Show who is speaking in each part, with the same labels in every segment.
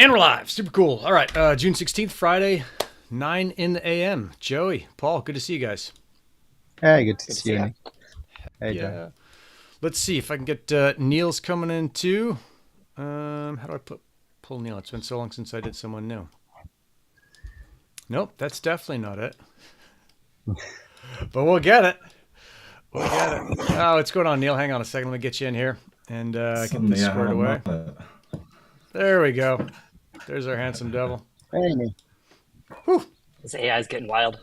Speaker 1: And we're live. Super cool. All right. June 16th, Friday, 9 in the a.m. Joey, Paul, good to see you guys.
Speaker 2: Hey, good to
Speaker 3: Good to
Speaker 2: see
Speaker 3: see
Speaker 2: you,
Speaker 3: you.
Speaker 2: Nick. Hey, John.
Speaker 1: Yeah. Let's see if I can get Neil's coming in too. How do I pull Neil? It's been so long since I did someone new. Nope, that's definitely not it. But we'll get it. We'll get it. Oh, what's going on, Neil? Hang on a second. Let me get you in here and get
Speaker 4: Suddenly
Speaker 1: this
Speaker 4: I
Speaker 1: squared
Speaker 4: haven't
Speaker 1: away.
Speaker 4: known it.
Speaker 1: There we go. There's our handsome devil.
Speaker 2: Hey, Nick.
Speaker 1: Whew.
Speaker 3: This AI is getting wild.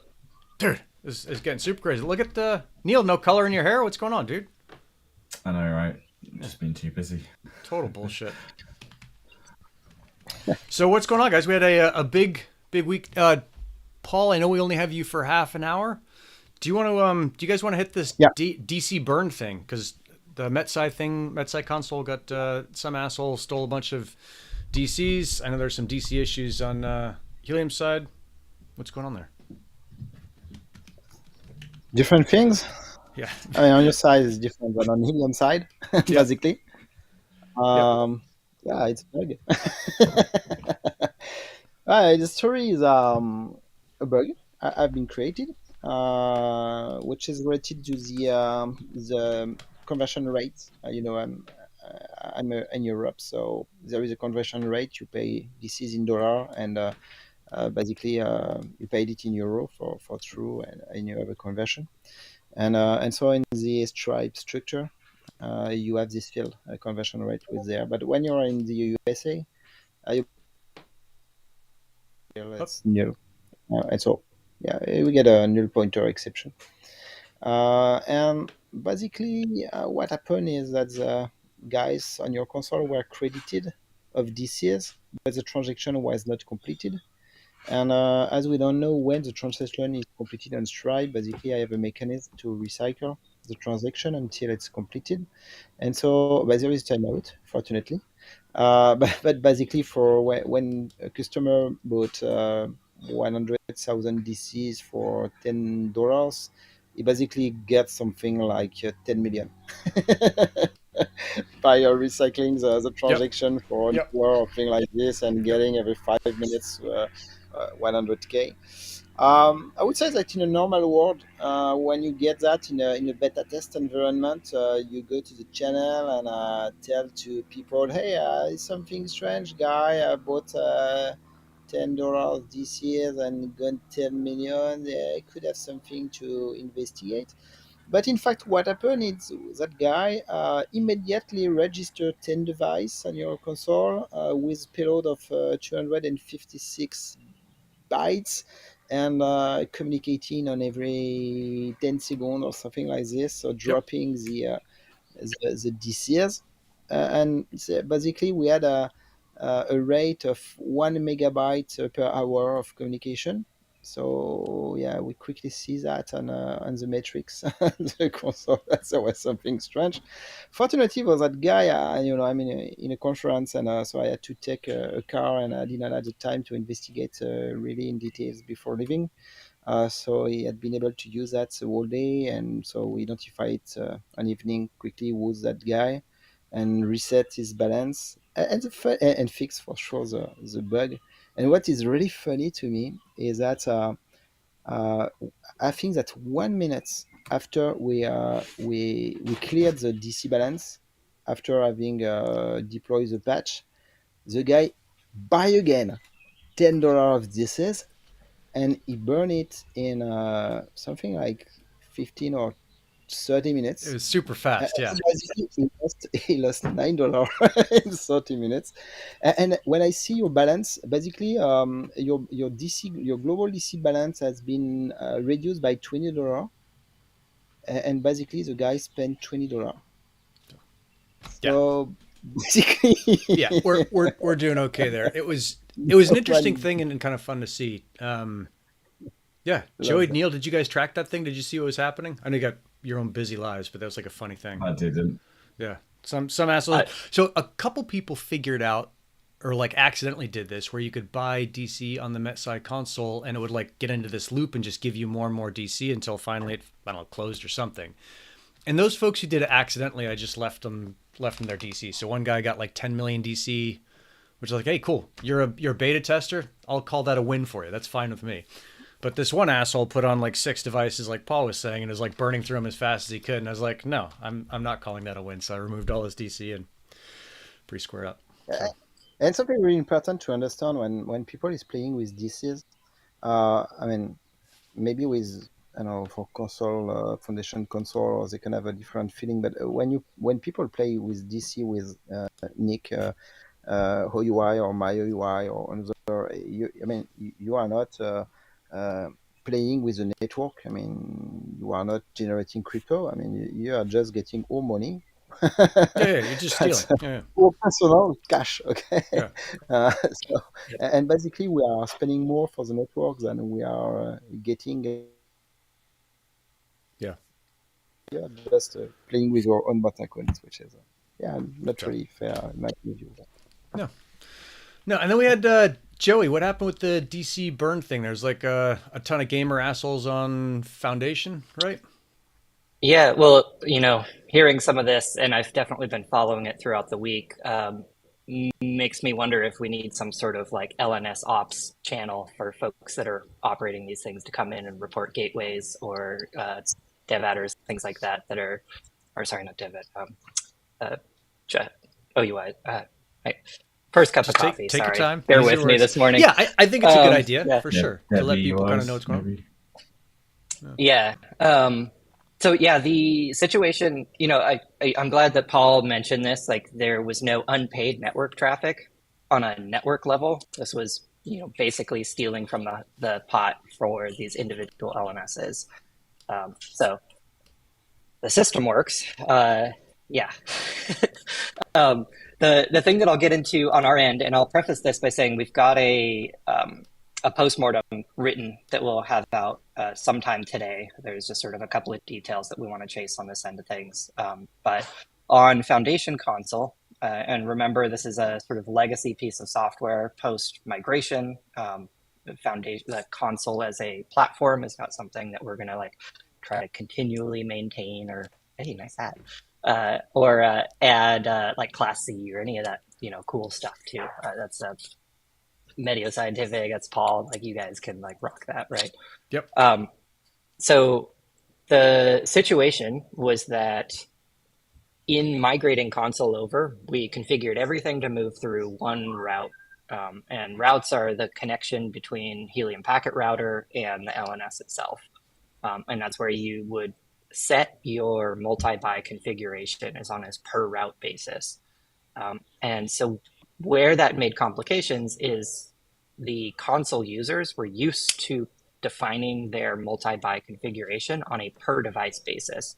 Speaker 1: Dude, this is getting super crazy. Look at Neil, no color in your hair. What's going on, dude?
Speaker 4: I know, right? Just been too busy.
Speaker 1: Total bullshit. So what's going on, guys? We had a big week. Paul, I know we only have you for half an hour. Do you want to do you guys want to hit this
Speaker 2: Yeah.
Speaker 1: DC burn thing? Because the MetSci console got some asshole stole a bunch of DCs. I know there's some DC issues on Helium side. What's going on there?
Speaker 2: Different things.
Speaker 1: Yeah.
Speaker 2: I mean, on your side is different than on Helium side, basically.
Speaker 1: Yep.
Speaker 2: Yeah, it's bug. The story is a bug I've been created, which is related to the conversion rate. I'm in Europe, so there is a conversion rate. You pay DCs in dollar, and basically you paid it in euro for true, and you have a conversion. And so in the stripe structure, you have this field conversion rate with there. But when you're in the USA, it's null. And so, yeah, we get a null pointer exception. And basically, what happened is that the guys on your console were credited of DCs, but the transaction was not completed. And as we don't know when the transaction is completed on Stripe, basically I have a mechanism to recycle the transaction until it's completed. And so, but there is timeout, fortunately. But basically, for when a customer bought 100,000 DCs for $10, he basically gets something like 10 million by recycling the
Speaker 1: Yep.
Speaker 2: transaction for an
Speaker 1: Yep.
Speaker 2: hour or thing like this and
Speaker 1: Yep.
Speaker 2: getting every 5 minutes 100K. I would say that in a normal world, when you get that in a beta test environment, you go to the channel and tell to people, hey, it's something strange, guy. I bought $10 this year and got 10 million. I could have something to investigate. But in fact, what happened is that guy immediately registered 10 device on your console with payload of 256 bytes and communicating on every 10 seconds or something like this. So
Speaker 1: Yep.
Speaker 2: dropping the DCs. And so basically, we had a rate of 1 megabyte per hour of communication. So yeah, we quickly see that on the metrics, the console. That was something strange. Fortunately, for that guy, I'm in a conference, and so I had to take a car, and I didn't have the time to investigate really in details before leaving. So he had been able to use that the whole day, and so we notified an evening quickly who's that guy, and reset his balance and fix for sure the bug. And what is really funny to me is that uh, I think that 1 minute after we cleared the DC balance, after having deployed the patch, the guy buy again $10 of DCs and he burned it in something like 15 or 30
Speaker 1: It
Speaker 2: minutes.
Speaker 1: was super fast. Yeah.
Speaker 2: So basically, he lost $9 in 30 minutes. And when I see your balance, basically, your DC, your global DC balance has been reduced by $20, and basically the guy spent $20.
Speaker 1: Yeah.
Speaker 2: So basically,
Speaker 1: Yeah. We're doing okay there. It was an
Speaker 2: no
Speaker 1: interesting
Speaker 2: money.
Speaker 1: thing and kind of fun to see. Yeah,
Speaker 2: Love
Speaker 1: Joey,
Speaker 2: that.
Speaker 1: Neil, did you guys track that thing? Did you see what was happening? I know you got your own busy lives, but that was like a funny thing.
Speaker 4: I didn't.
Speaker 1: Yeah, some assholes.
Speaker 3: I,
Speaker 1: So a couple people figured out, or like accidentally did this, where you could buy DC on the MetSci console, and it would like get into this loop and just give you more and more DC until finally it, I don't know, closed or something. And those folks who did it accidentally, I just left them their DC. So one guy got like 10 million DC which is like, hey, cool, you're a beta tester. I'll call that a win for you. That's fine with me. But this one asshole put on like 6 devices, like Paul was saying, and is like burning through them as fast as he could. And I was like, no, I'm not calling that a win. So I removed all his DC and pretty squared up. So.
Speaker 2: And something really important to understand when people is playing with DCs, I mean, maybe with, I don't know, for console, foundation console, or they can have a different feeling. But when people play with DC with Nick, 𝗚𝗿𝗶𝘀𝘁𝗹𝗲 or my UI or another, you are not playing with the network. I mean, you are not generating crypto. I mean, you are just getting all money.
Speaker 1: Yeah, you're just stealing. Yeah.
Speaker 2: All personal cash, okay?
Speaker 1: Yeah.
Speaker 2: And basically, we are spending more for the network than we are getting.
Speaker 1: Yeah.
Speaker 2: Yeah, just playing with your own bot accounts, which is, not really fair in my view.
Speaker 1: No, and then we had Joey. What happened with the DC burn thing? There's like a ton of gamer assholes on Foundation, right?
Speaker 3: Yeah, well, hearing some of this, and I've definitely been following it throughout the week, makes me wonder if we need some sort of like LNS ops channel for folks that are operating these things to come in and report gateways or dev adders, things like that are, or sorry, not dev ad, OUI. First cup of coffee.
Speaker 1: Take
Speaker 3: sorry.
Speaker 1: your time.
Speaker 3: Bear
Speaker 1: Use
Speaker 3: with
Speaker 1: your
Speaker 3: me
Speaker 1: words.
Speaker 3: this morning.
Speaker 1: Yeah, I think it's a good idea for sure to let people kind of know what's going on.
Speaker 3: Yeah. So yeah, the situation, I'm glad that Paul mentioned this. Like, there was no unpaid network traffic on a network level. This was, basically stealing from the pot for these individual LNSs. So the system works. Yeah. The thing that I'll get into on our end, and I'll preface this by saying we've got a postmortem written that we'll have out sometime today. There's just sort of a couple of details that we want to chase on this end of things. But on Foundation Console, and remember, this is a sort of legacy piece of software post-migration. The console as a platform is not something that we're going to try to continually maintain or, hey, nice hat. Or add like Class C or any of that, cool stuff too. That's MetSci, that's Paul. Like, you guys can rock that, right?
Speaker 1: Yep.
Speaker 3: So the situation was that in migrating console over, we configured everything to move through one route. And routes are the connection between Helium Packet Router and the LNS itself. And that's where you would set your multi-buy configuration is on a per route basis. And so where that made complications is the console users were used to defining their multi-buy configuration on a per device basis.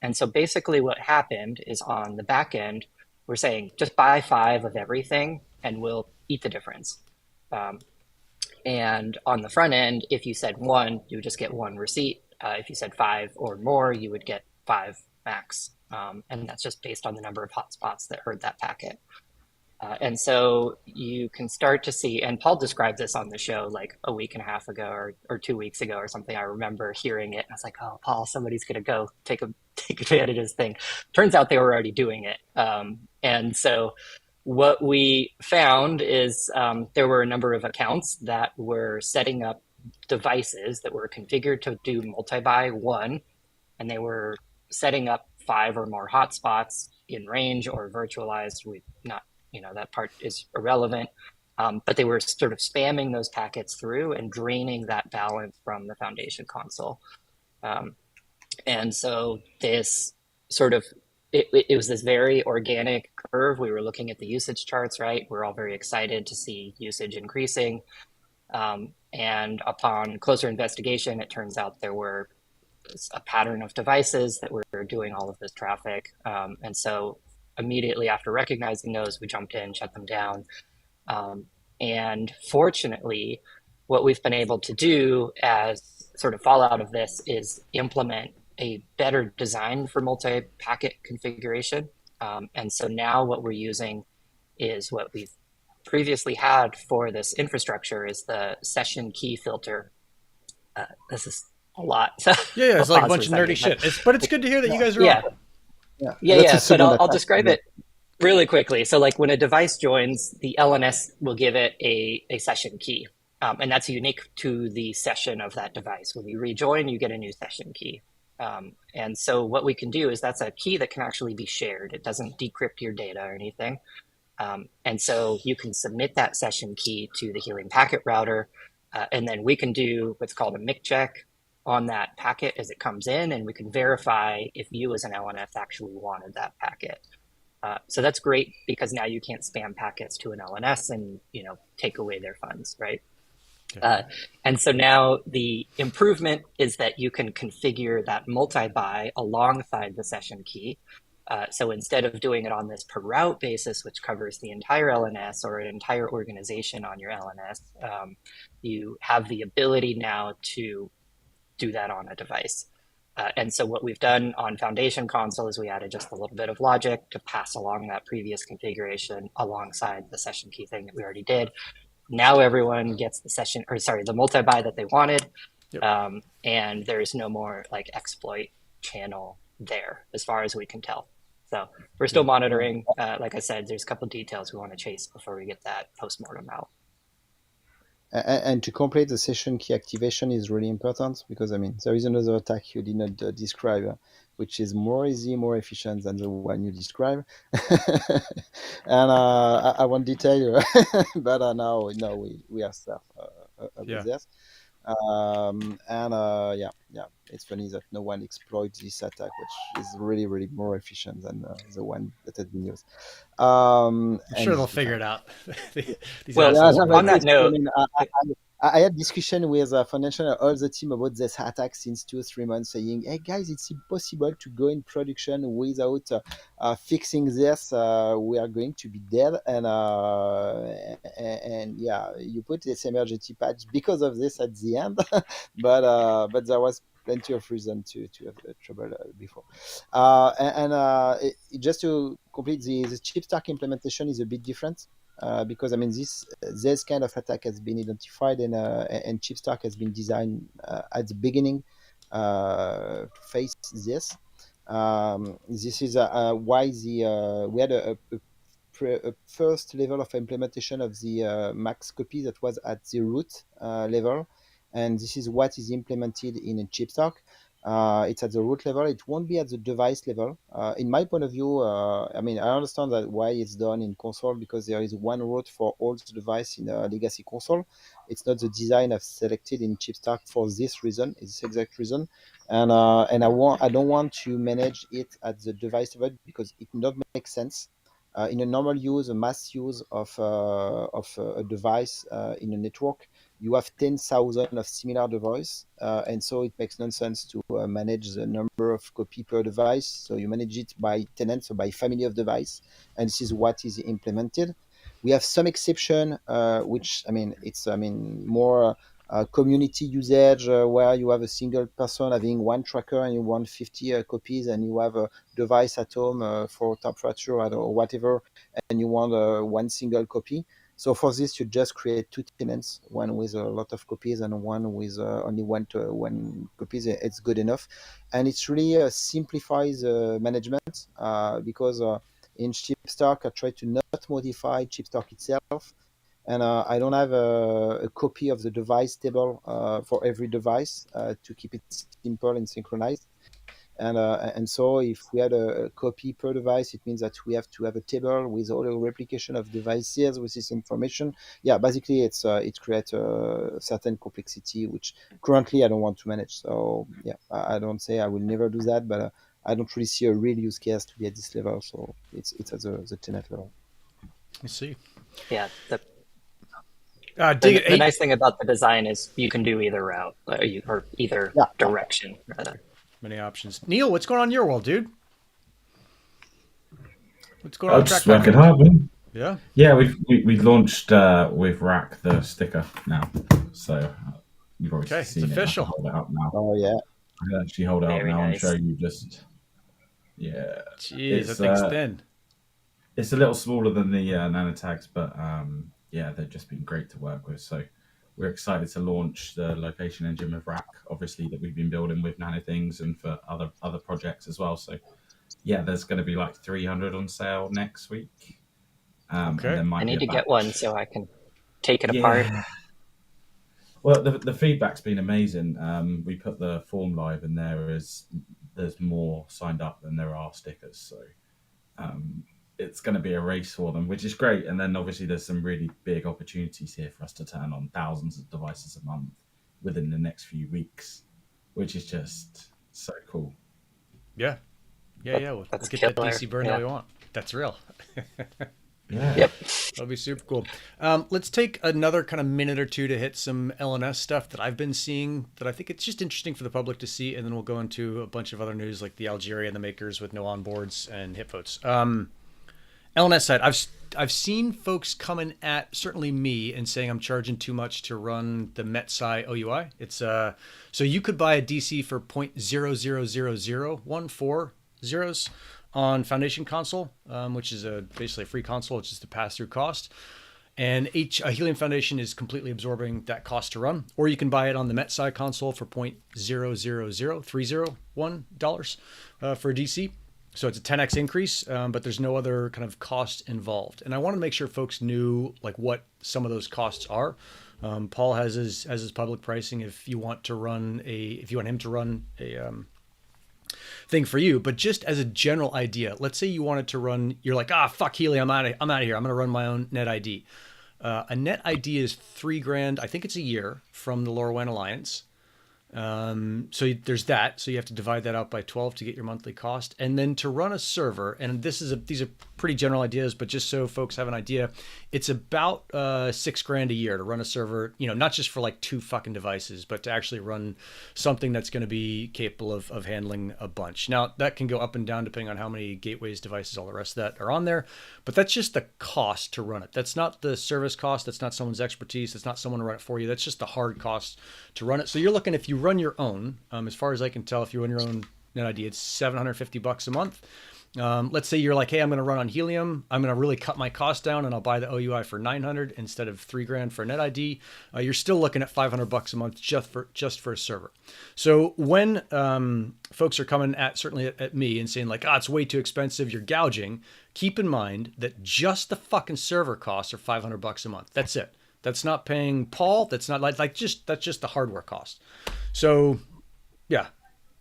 Speaker 3: And so basically what happened is on the back end, we're saying just buy 5 of everything and we'll eat the difference. And on the front end, if you said 1, you would just get 1 receipt. If you said 5 or more, you would get 5 max. And that's just based on the number of hotspots that heard that packet. And so you can start to see, and Paul described this on the show like a week and a half ago or 2 weeks ago or something. I remember hearing it. And I was like, oh, Paul, somebody's going to go take advantage of this thing. Turns out they were already doing it. And so what we found is there were a number of accounts that were setting up devices that were configured to do multi-buy 1, and they were setting up 5 or more hotspots in range or virtualized. That part is irrelevant, but they were sort of spamming those packets through and draining that balance from the Foundation console. And so this sort of, it was this very organic curve. We were looking at the usage charts, right? We're all very excited to see usage increasing. And upon closer investigation, it turns out there were a pattern of devices that were doing all of this traffic. And so immediately after recognizing those, we jumped in, shut them down. And fortunately, what we've been able to do as sort of fallout of this is implement a better design for multi-packet configuration. And so now what we're using is what we've previously had for this infrastructure is the session key filter. This is a lot.
Speaker 1: Yeah, it's like a bunch of nerdy shit. But it's good to hear that you guys are on.
Speaker 3: Yeah. But I'll describe it. Really quickly, so like when a device joins, the LNS will give it a session key. And that's unique to the session of that device. When you rejoin, you get a new session key. And so what we can do is that's a key that can actually be shared. It doesn't decrypt your data or anything. And so you can submit that session key to the Helium Packet Router, and then we can do what's called a MIC check on that packet as it comes in, and we can verify if you as an LNS actually wanted that packet. So that's great because now you can't spam packets to an LNS and take away their funds, right? And so now the improvement is that you can configure that multi-buy alongside the session key. So instead of doing it on this per route basis, which covers the entire LNS or an entire organization on your LNS, you have the ability now to do that on a device. And so what we've done on Foundation Console is we added just a little bit of logic to pass along that previous configuration alongside the session key thing that we already did. Now everyone gets the multi-buy that they wanted. Yep. And there's no more like exploit channel there as far as we can tell. So we're still monitoring. Like I said, there's a couple of details we want to chase before we get that postmortem out.
Speaker 2: And to complete the session key activation is really important because, I mean, there is another attack you did not describe, which is more easy, more efficient than the one you described. And I won't detail you, but now we are stuff about this. Yeah, it's funny that no one exploits this attack, which is really, really more efficient than the one that has been used.
Speaker 1: I'm sure they'll figure it out.
Speaker 3: On that note,
Speaker 2: I had discussion with Foundation and all the team about this attack since 2 or 3 months, saying, "Hey guys, it's impossible to go in production without fixing this. We are going to be dead." And yeah, you put this emergency patch because of this at the end, but there was plenty of reason to have trouble before. Just to complete, the chip stack implementation is a bit different. Because I mean this kind of attack has been identified and chip stack has been designed at the beginning to face this. This is why we had a first level of implementation of the max copy that was at the root level, and this is what is implemented in a chip stack. It's at the root level. It won't be at the device level. In my point of view, I mean, I understand that why it's done in console because there is one root for all the device in a legacy console. It's not the design I've selected in chipstack for this reason. It's this exact reason, and I don't want to manage it at the device level because it not makes sense. In a normal use, a mass use of a device in a network, you have 10,000 of similar devices, and so it makes no sense to manage the number of copy per device. So you manage it by tenant, so by family of device, and this is what is implemented. We have some exception, which it's more community usage where you have a single person having one tracker and you want 50 copies, and you have a device at home for temperature or whatever, and you want one single copy. So for this, you just create 2 tenants, one with a lot of copies and one with only one copies. It's good enough, and it's really simplifies management because in chipstack I try to not modify chipstack itself. And I don't have a copy of the device table for every device to keep it simple and synchronized. And so if we had a copy per device, it means that we have to have a table with all the replication of devices with this information. Yeah, basically it creates a certain complexity, which currently I don't want to manage. So yeah, I don't say I will never do that, but I don't really see a real use case to be at this level. So it's at the tenant level.
Speaker 1: I see.
Speaker 3: Yeah.
Speaker 1: The
Speaker 3: nice thing about the design is you can do either route or either direction rather.
Speaker 1: Many options. Neil, what's going on in your world, dude? What's going on?
Speaker 4: Just working hard, man.
Speaker 1: Yeah.
Speaker 4: Yeah, we launched with Rack the sticker now, so you've already seen
Speaker 1: it's official.
Speaker 4: Hold it up now.
Speaker 2: Oh yeah.
Speaker 4: I can actually hold it up now and show you just. Yeah.
Speaker 1: Jeez, that thing's thin.
Speaker 4: It's a little smaller than the nanotags, but yeah, they've just been great to work with. So we're excited to launch the location engine with Rack, obviously, that we've been building with NanoThings and for other projects as well. So yeah, there's going to be like 300 on sale next week. And
Speaker 1: Okay.
Speaker 4: there
Speaker 3: I
Speaker 4: might be
Speaker 3: need
Speaker 4: a
Speaker 3: to get one
Speaker 4: batch.
Speaker 3: so I can take it apart.
Speaker 4: Yeah. Well, the feedback's been amazing. We put the form live, and there's more signed up than there are stickers. So it's going to be a race for them, which is great. And then obviously there's some really big opportunities here for us to turn on thousands of devices a month within the next few weeks, which is just so cool.
Speaker 1: Yeah. Yeah. We'll
Speaker 3: That's
Speaker 1: get that
Speaker 3: killer.
Speaker 1: DC burn that
Speaker 3: Yeah.
Speaker 1: we want. That's real.
Speaker 4: Yeah.
Speaker 3: Yep.
Speaker 1: That'll be super cool. Let's take another kind of minute or two to hit some LNS stuff that I've been seeing that I think it's just interesting for the public to see, and then we'll go into a bunch of other news like the Algeria and the makers with no onboards and hip votes. LNS side, I've seen folks coming at certainly me and saying I'm charging too much to run the MetSci OUI. It's so you could buy a DC for 0.000014 zeros on Foundation console, which is basically a free console. It's just a pass-through cost. And a Helium Foundation is completely absorbing that cost to run. Or you can buy it on the MetSci console for $0.000301 for a DC. So it's a 10x increase, but there's no other kind of cost involved. And I want to make sure folks knew like what some of those costs are. Paul has his public pricing if you want him to run a thing for you. But just as a general idea, let's say you wanted to run, you're like, fuck Helium, I'm out of here. I'm gonna run my own net ID. A net ID is $3,000. I think it's a year from the LoRaWAN Alliance. So there's that. So you have to divide that out by 12 to get your monthly cost. And then to run a server, and these are pretty general ideas, but just so folks have an idea, it's about $6,000 a year to run a server, not just for like 2 fucking devices, but to actually run something that's going to be capable of handling a bunch. Now that can go up and down depending on how many gateways, devices, all the rest of that are on there, but that's just the cost to run it. That's not the service cost. That's not someone's expertise. That's not someone to run it for you. That's just the hard cost to run it. So you're looking, if you run your own, as far as I can tell, if you run your own net ID, it's $750 a month. Let's say you're like, hey, I'm going to run on Helium. I'm going to really cut my cost down, and I'll buy the OUI for $900 instead of $3,000 for a net ID. You're still looking at $500 a month just for a server. So when folks are coming certainly at me and saying like, it's way too expensive, you're gouging, keep in mind that just the fucking server costs are $500 a month. That's it. That's not paying Paul. That's not that's just the hardware cost. So, yeah,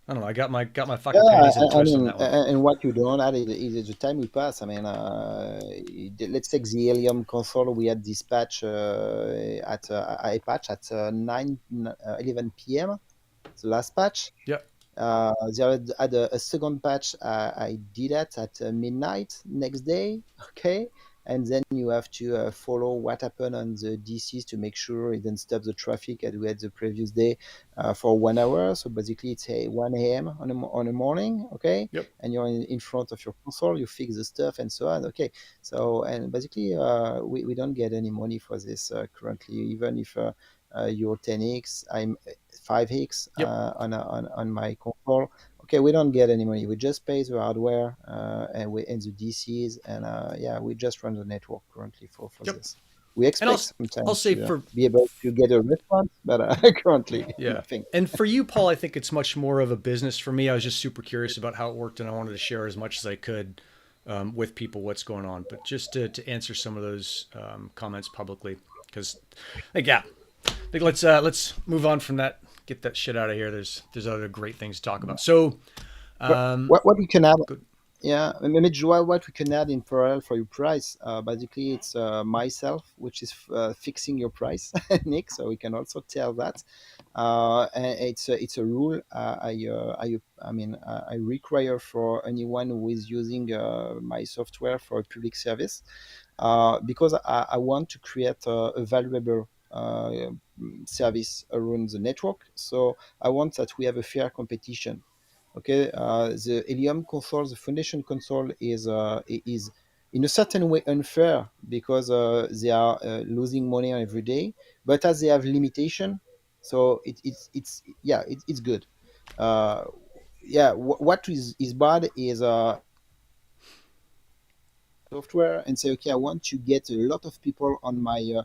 Speaker 1: I don't know. I got my fucking panties in a twist on that one.
Speaker 2: And what you don't add is the time we pass. I mean, let's take the Helium console. We had this patch at 11 p.m. The last patch.
Speaker 1: Yep.
Speaker 2: They had a second patch. I did that at midnight next day. Okay. And then you have to follow what happened on the DCs to make sure it didn't stop the traffic as we had the previous day for 1 hour. So basically it's 1 a.m. on a morning, okay?
Speaker 1: Yep.
Speaker 2: And you're in front of your console, you fix the stuff and so on, okay? So, and basically we don't get any money for this currently, even if you're 10x, I'm 5x
Speaker 1: Yep.
Speaker 2: on my console. Okay, we don't get any money. We just pay the hardware and the DCs, and we just run the network currently for
Speaker 1: Yep.
Speaker 2: this. We expect sometimes
Speaker 1: I'll say
Speaker 2: to be able to get a response, but currently, nothing.
Speaker 1: And for you, Paul, I think it's much more of a business. For me, I was just super curious about how it worked, and I wanted to share as much as I could with people what's going on. But just to answer some of those comments publicly, because let's move on from that. Get that shit out of here. There's other great things to talk about. So,
Speaker 2: what we can add, maybe what we can add in parallel for your price. Basically, it's myself, which is fixing your price, Nick. So we can also tell that. And it's a rule. I require for anyone who is using my software for a public service, because I want to create a valuable service around the network. So I want that we have a fair competition. Okay, the Helium console, the Foundation console is in a certain way unfair because they are losing money every day, but as they have limitation, so it's good. What is bad is software and say, okay, I want to get a lot of people on my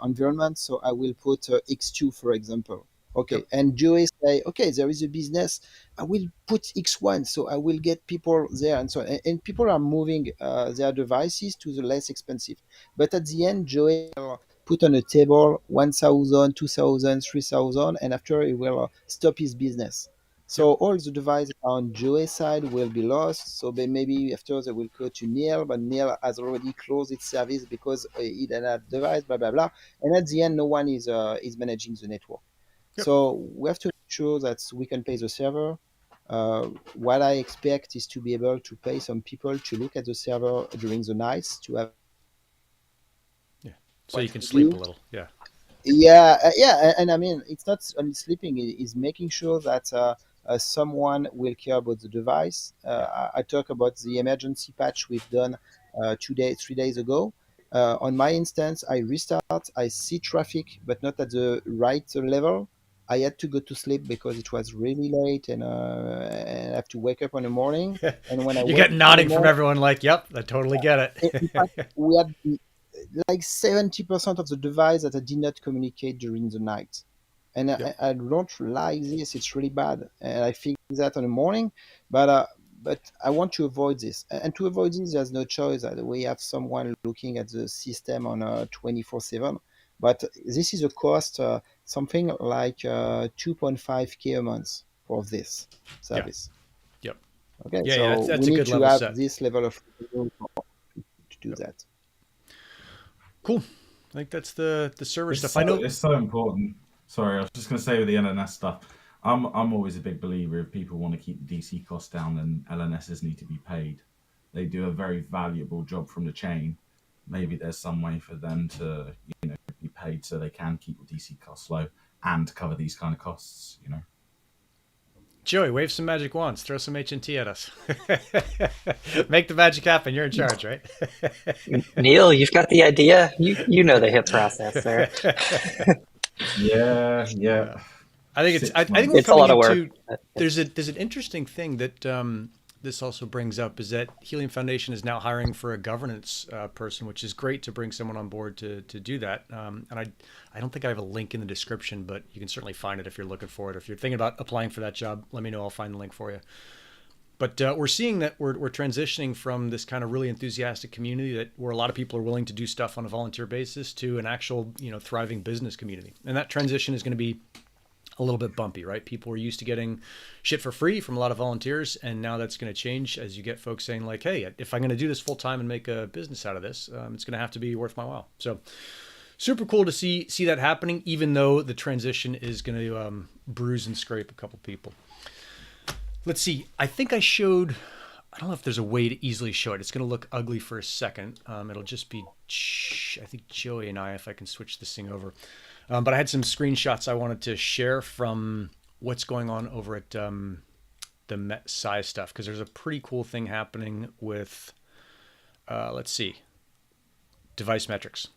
Speaker 2: environment, so I will put X2, for example. Okay,
Speaker 1: Yep.
Speaker 2: and Joey say, okay, there is a business. I will put X1, so I will get people there, and so on. And people are moving their devices to the less expensive. But at the end, Joey will put on a table 1,000, 2,000, 3,000, and after he will stop his business.
Speaker 1: Yep.
Speaker 2: So all the devices on Joey's side will be lost. So maybe after they will go to Neil, but Neil has already closed its service because he didn't have device, blah blah blah. And at the end, no one is managing the network.
Speaker 1: Yep.
Speaker 2: So we have to make sure that we can pay the server. What I expect is to be able to pay some people to look at the server during the nights to have
Speaker 1: Yeah. So
Speaker 2: what
Speaker 1: you can
Speaker 2: we
Speaker 1: sleep a
Speaker 2: do.
Speaker 1: little. Yeah.
Speaker 2: Yeah, and I mean, it's not only sleeping; it's making sure that someone will care about the device.
Speaker 1: Yeah.
Speaker 2: I talk about the emergency patch we've done 3 days ago. On my instance, I restart, I see traffic, but not at the right level. I had to go to sleep because it was really late, and I have to wake up in the morning. And when I
Speaker 1: You
Speaker 2: wake
Speaker 1: get
Speaker 2: up in the
Speaker 1: nodding from
Speaker 2: morning,
Speaker 1: everyone like, yep, I totally get
Speaker 2: in fact,
Speaker 1: it.
Speaker 2: we had like 70% of the device that I did not communicate during the night. And
Speaker 1: Yep.
Speaker 2: I don't like this. It's really bad. And I fix that in the morning, but I want to avoid this. And to avoid this, there's no choice. We have someone looking at the system on 24/7. But this is a cost, something like 2.5K a month for this
Speaker 1: Yeah.
Speaker 2: service.
Speaker 1: Yep.
Speaker 2: Okay,
Speaker 1: Yeah. Yeah.
Speaker 2: so
Speaker 1: That's
Speaker 2: we
Speaker 1: a
Speaker 2: need
Speaker 1: good
Speaker 2: to
Speaker 1: level
Speaker 2: have
Speaker 1: set.
Speaker 2: this level of revenue to do
Speaker 1: Yep.
Speaker 2: that.
Speaker 1: Cool. I think that's the server
Speaker 4: It's
Speaker 1: stuff.
Speaker 4: so
Speaker 1: I know.
Speaker 4: it's so important. Sorry, I was just going to say with the LNS stuff. I'm always a big believer if people want to keep the DC costs down, then LNSs need to be paid. They do a very valuable job from the chain. Maybe there's some way for them to be paid so they can keep the DC costs low and cover these kind of costs.
Speaker 1: Joey, wave some magic wands. Throw some HNT at us. Make the magic happen. You're in charge, right?
Speaker 3: Neil, you've got the idea. You know the hip process there.
Speaker 4: Yeah, yeah.
Speaker 1: Uh, I think it's. I
Speaker 4: 6
Speaker 1: think we're
Speaker 3: It's
Speaker 4: months.
Speaker 3: a
Speaker 1: coming
Speaker 3: lot of work.
Speaker 1: into. There's an interesting thing that this also brings up is that Helium Foundation is now hiring for a governance person, which is great to bring someone on board to do that. And I don't think I have a link in the description, but you can certainly find it if you're looking for it. If you're thinking about applying for that job, let me know. I'll find the link for you. But we're seeing that we're transitioning from this kind of really enthusiastic community that where a lot of people are willing to do stuff on a volunteer basis to an actual thriving business community, and that transition is going to be a little bit bumpy, right? People are used to getting shit for free from a lot of volunteers, and now that's going to change as you get folks saying like, "Hey, if I'm going to do this full time and make a business out of this, it's going to have to be worth my while." So, super cool to see that happening, even though the transition is going to bruise and scrape a couple people. Let's see. I think I showed. I don't know if there's a way to easily show it. It's going to look ugly for a second. It'll just be, I think Joey and I, if I can switch this thing over. But I had some screenshots I wanted to share from what's going on over at the MetSci stuff, because there's a pretty cool thing happening with, let's see, device metrics.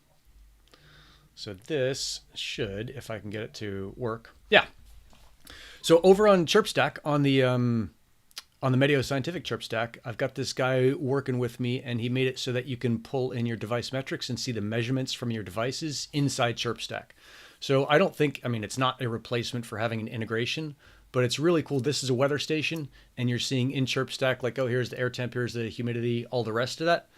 Speaker 1: So this should, if I can get it to work. Yeah. So over on ChirpStack, on the Medio Scientific ChirpStack, I've got this guy working with me, and he made it so that you can pull in your device metrics and see the measurements from your devices inside ChirpStack. So I don't think, I mean, it's not a replacement for having an integration, but it's really cool. This is a weather station, and you're seeing in ChirpStack, like, oh, here's the air temp, here's the humidity, all the rest of that.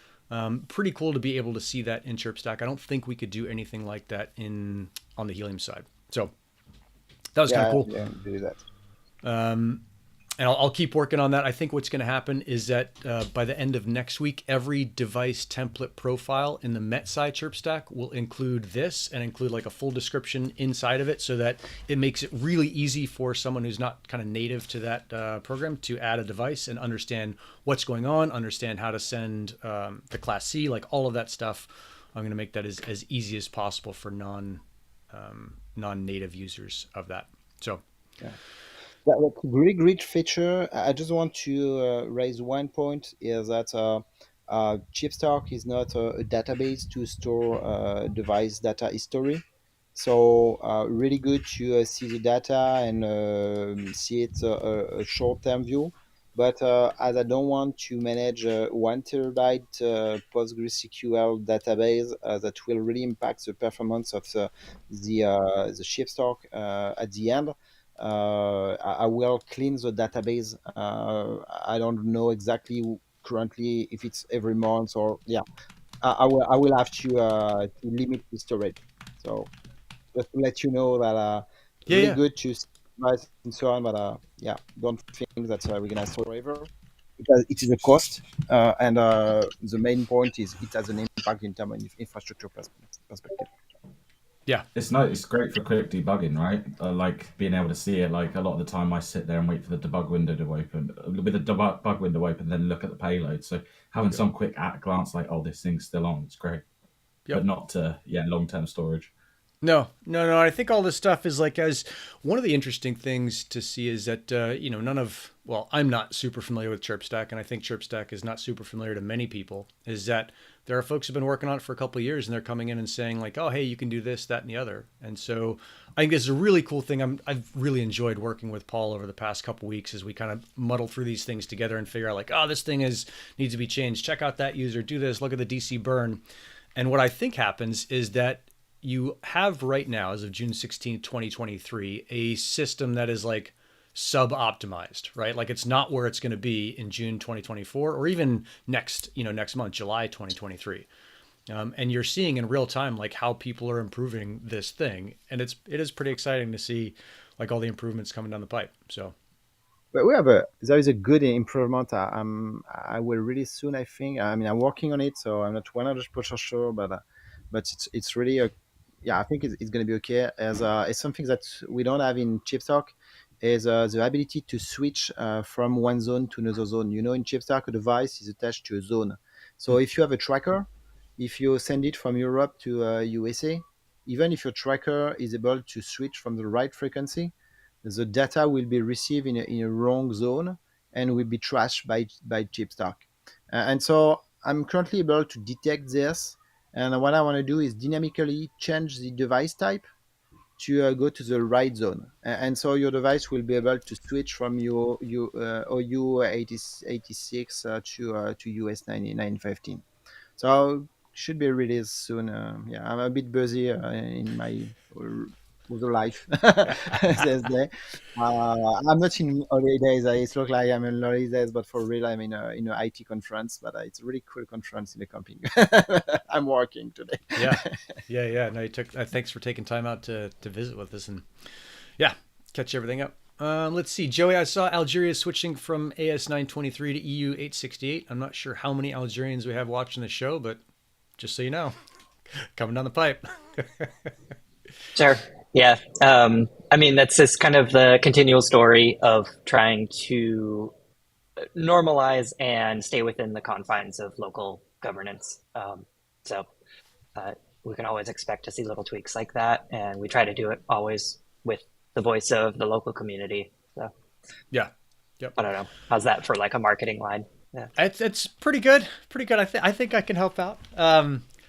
Speaker 1: Pretty cool to be able to see that in ChirpStack. I don't think we could do anything like that on the Helium side. So that was kind of cool.
Speaker 2: Yeah, do that.
Speaker 1: And I'll keep working on that. I think what's going to happen is that by the end of next week, every device template profile in the MetSci ChirpStack will include this and include like a full description inside of it, so that it makes it really easy for someone who's not kind of native to that program to add a device and understand what's going on, understand how to send the Class C, like all of that stuff. I'm going to make that as easy as possible for non-native users of that. So.
Speaker 2: Yeah. That's a really great feature. I just want to raise one point is that ChipStack is not a database to store device data history. So really good to see the data and see it a short-term view. But as I don't want to manage a 1 TB PostgreSQL database that will really impact the performance of the shipstock at the end, I will clean the database. I don't know exactly currently if it's every month or I will have to limit the storage. So just to let you know that
Speaker 1: Yeah,
Speaker 2: really
Speaker 1: yeah.
Speaker 2: good to supervise and so on, but don't think that we're gonna store forever. It is a cost, and the main point is it has an impact in terms of infrastructure perspective.
Speaker 1: Yeah.
Speaker 4: It's great for quick debugging, right? Like being able to see it. Like a lot of the time, I sit there and wait for the debug window to open, with the debug window open, then look at the payload. So having some quick at glance, like, oh, this thing's still on, it's great.
Speaker 1: Yep.
Speaker 4: But not long-term storage.
Speaker 1: No. I think all this stuff is like, as one of the interesting things to see is that, I'm not super familiar with ChirpStack, and I think ChirpStack is not super familiar to many people, is that there are folks who've been working on it for a couple of years and they're coming in and saying like, oh, hey, you can do this, that, and the other. And so I think this is a really cool thing. I've really enjoyed working with Paul over the past couple of weeks as we kind of muddle through these things together and figure out like, oh, this thing needs to be changed. Check out that user, do this, look at the DC burn. And what I think happens is that you have right now, as of June 16th, 2023, a system that is like sub-optimized, right? Like it's not where it's going to be in June 2024 or even next month, July 2023. And you're seeing in real time like how people are improving this thing, and it is pretty exciting to see like all the improvements coming down the pipe. So,
Speaker 2: but there is a good improvement. I will really soon. I think. I mean, I'm working on it, so I'm not 100% sure, but it's really I think it's going to be okay. As it's something that we don't have in ChipStock, is the ability to switch from one zone to another zone. In ChipStock, a device is attached to a zone. So if you have a tracker, if you send it from Europe to USA, even if your tracker is able to switch from the right frequency, the data will be received in a wrong zone and will be trashed by ChipStock. And so I'm currently able to detect this. And what I want to do is dynamically change the device type to go to the right zone. And so your device will be able to switch from your OU 86 to US 9915. So should be released soon. I'm a bit busy in my other life. This day. I'm not in holidays. It looks like I'm in holidays, but for real, I'm in a IT conference. But it's a really cool conference in the camping. I'm working today.
Speaker 1: Yeah. No, thanks for taking time out to visit with us and catch everything up. Let's see, Joey, I saw Algeria switching from AS923 to EU 868. I'm not sure how many Algerians we have watching the show, but just so you know, coming down the pipe.
Speaker 3: Sure. Yeah. I mean, that's just kind of the continual story of trying to normalize and stay within the confines of local governance. So we can always expect to see little tweaks like that. And we try to do it always with the voice of the local community. So
Speaker 1: yeah. Yep.
Speaker 3: I don't know. How's that for like a marketing line? Yeah.
Speaker 1: It's pretty good. I think I can help out.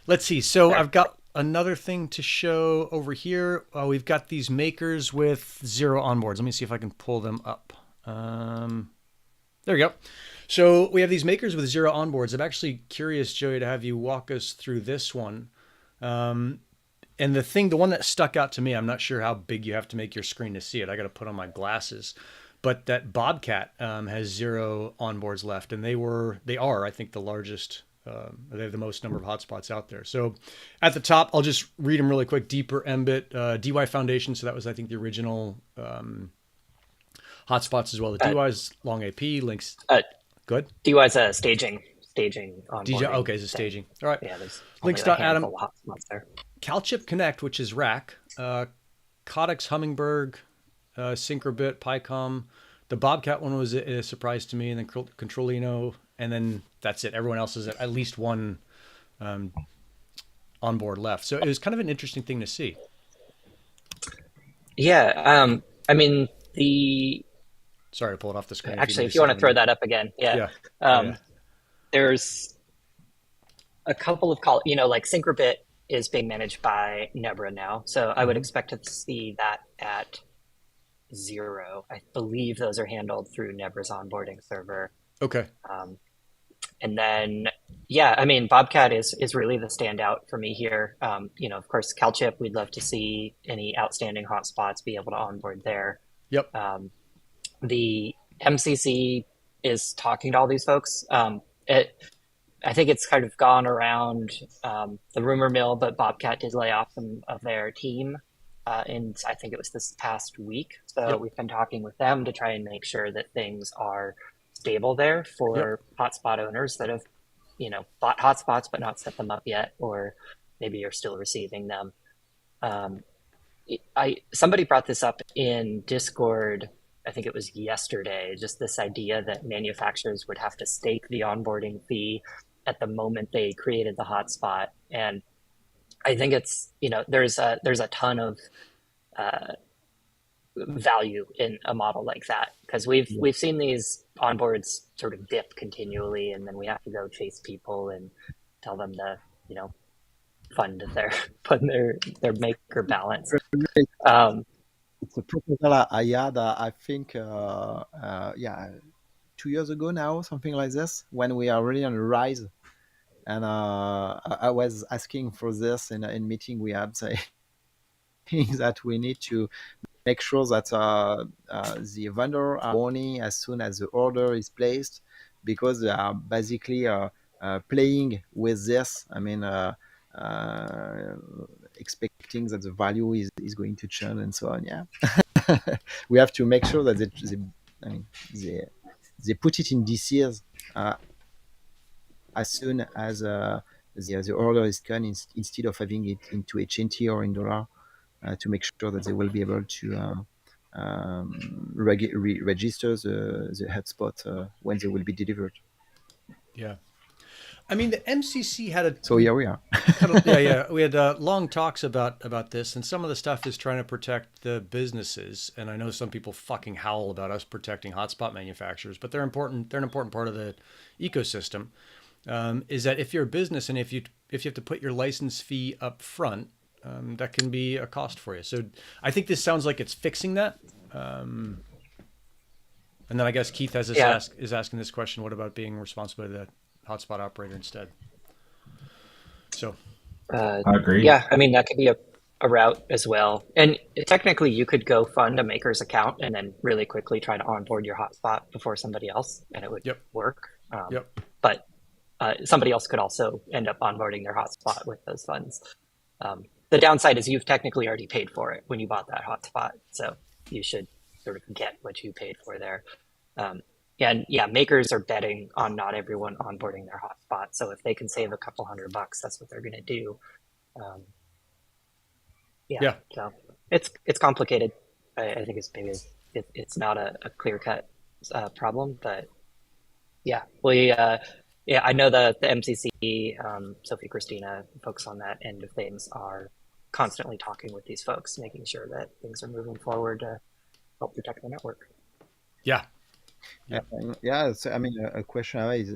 Speaker 1: Let's see. So I've got another thing to show over here. We've got these makers with 0 onboards. Let me see if I can pull them up. There we go. So we have these makers with 0 onboards. I'm actually curious, Joey, to have you walk us through this one. And the one that stuck out to me, I'm not sure how big you have to make your screen to see it. I got to put on my glasses. But that Bobcat has 0 onboards left, and they are, I think, the largest. They have the most number of hotspots out there. So at the top, I'll just read them really quick. Deeper Mbit, DY Foundation. So that was, I think, the original hotspots as well. The DY's long AP links. Good.
Speaker 3: DY's a staging on
Speaker 1: DJ. Okay, it's a staging. All right.
Speaker 3: Yeah, there's
Speaker 1: links.atom.
Speaker 3: hotspots there.
Speaker 1: CalChip Connect, which is rack. Codex Hummingbird, Syncrobit, PyCom. The Bobcat one was a surprise to me, and then Controlino, and then that's it. Everyone else is at least one on board left. So it was kind of an interesting thing to see.
Speaker 3: Yeah, I mean
Speaker 1: Sorry to pull it off the screen.
Speaker 3: Actually, if you want to throw that up again, there's a couple of like Syncrobit is being managed by Nebra now, so I would expect to see that at 0. I believe those are handled through 𝗪𝗏's onboarding server.
Speaker 1: Okay.
Speaker 3: And then, yeah, I mean, Bobcat is really the standout for me here. Of course, 𝗪𝗏, we'd love to see any outstanding hotspots be able to onboard there.
Speaker 1: Yep.
Speaker 3: The 𝗪𝗁𝘁 is talking to all these folks. I think it's kind of gone around the rumor mill, but Bobcat did lay off some of their team. And I think it was this past week. So we've been talking with them to try and make sure that things are stable there for hotspot owners that have, bought hotspots but not set them up yet, or maybe are still receiving them. Somebody brought this up in Discord, I think it was yesterday, just this idea that manufacturers would have to stake the onboarding fee at the moment they created the hotspot. And I think it's, there's a ton of value in a model like that, because we've seen these onboards sort of dip continually, and then we have to go chase people and tell them to, fund their maker balance.
Speaker 2: It's a proposal I had, I think, 2 years ago now, something like this, when we are really on the rise. And I was asking for this in a meeting we had, saying that we need to make sure that the vendor are only as soon as the order is placed, because they are basically playing with this. I mean, expecting that the value is going to churn and so on. Yeah, we have to make sure that they put it in DCs as soon as the order is done, instead of having it into HNT or in dollar, to make sure that they will be able to register the hotspot when they will be delivered.
Speaker 1: Yeah. I mean, the 𝗪𝗁𝘁 had a...
Speaker 2: So here we are.
Speaker 1: We had long talks about this, and some of the stuff is trying to protect the businesses. And I know some people fucking howl about us protecting hotspot manufacturers, but they're important. They're an important part of the ecosystem. Is that if you're a business and if you have to put your license fee up front, that can be a cost for you. So I think this sounds like it's fixing that. And then I guess Keith is asking this question: what about being responsible to the hotspot operator instead? So
Speaker 4: I agree.
Speaker 3: Yeah, I mean, that could be a route as well. And technically you could go fund a maker's account and then really quickly try to onboard your hotspot before somebody else, and it would work. But somebody else could also end up onboarding their hotspot with those funds. The downside is you've technically already paid for it when you bought that hotspot, so you should sort of get what you paid for there. And makers are betting on not everyone onboarding their hotspot. So if they can save a couple $100, that's what they're going to do. So it's complicated. I think it's not a clear-cut problem, but I know the 𝗪𝗁𝘁, Sophie, Christina, folks on that end of things are constantly talking with these folks, making sure that things are moving forward to help protect the network.
Speaker 1: Yeah.
Speaker 2: So, I mean, a question is,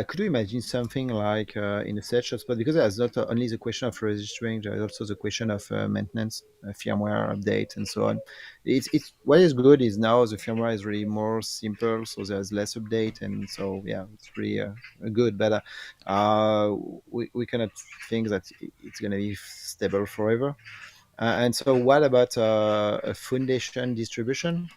Speaker 2: could you imagine something like in a search hotspot? Because there's not only the question of registering, there's also the question of maintenance, firmware update, and so on. It's what is good is now the firmware is really more simple, so there's less update, and so it's really good. But we cannot think that it's going to be stable forever. And so, what about a foundation distribution?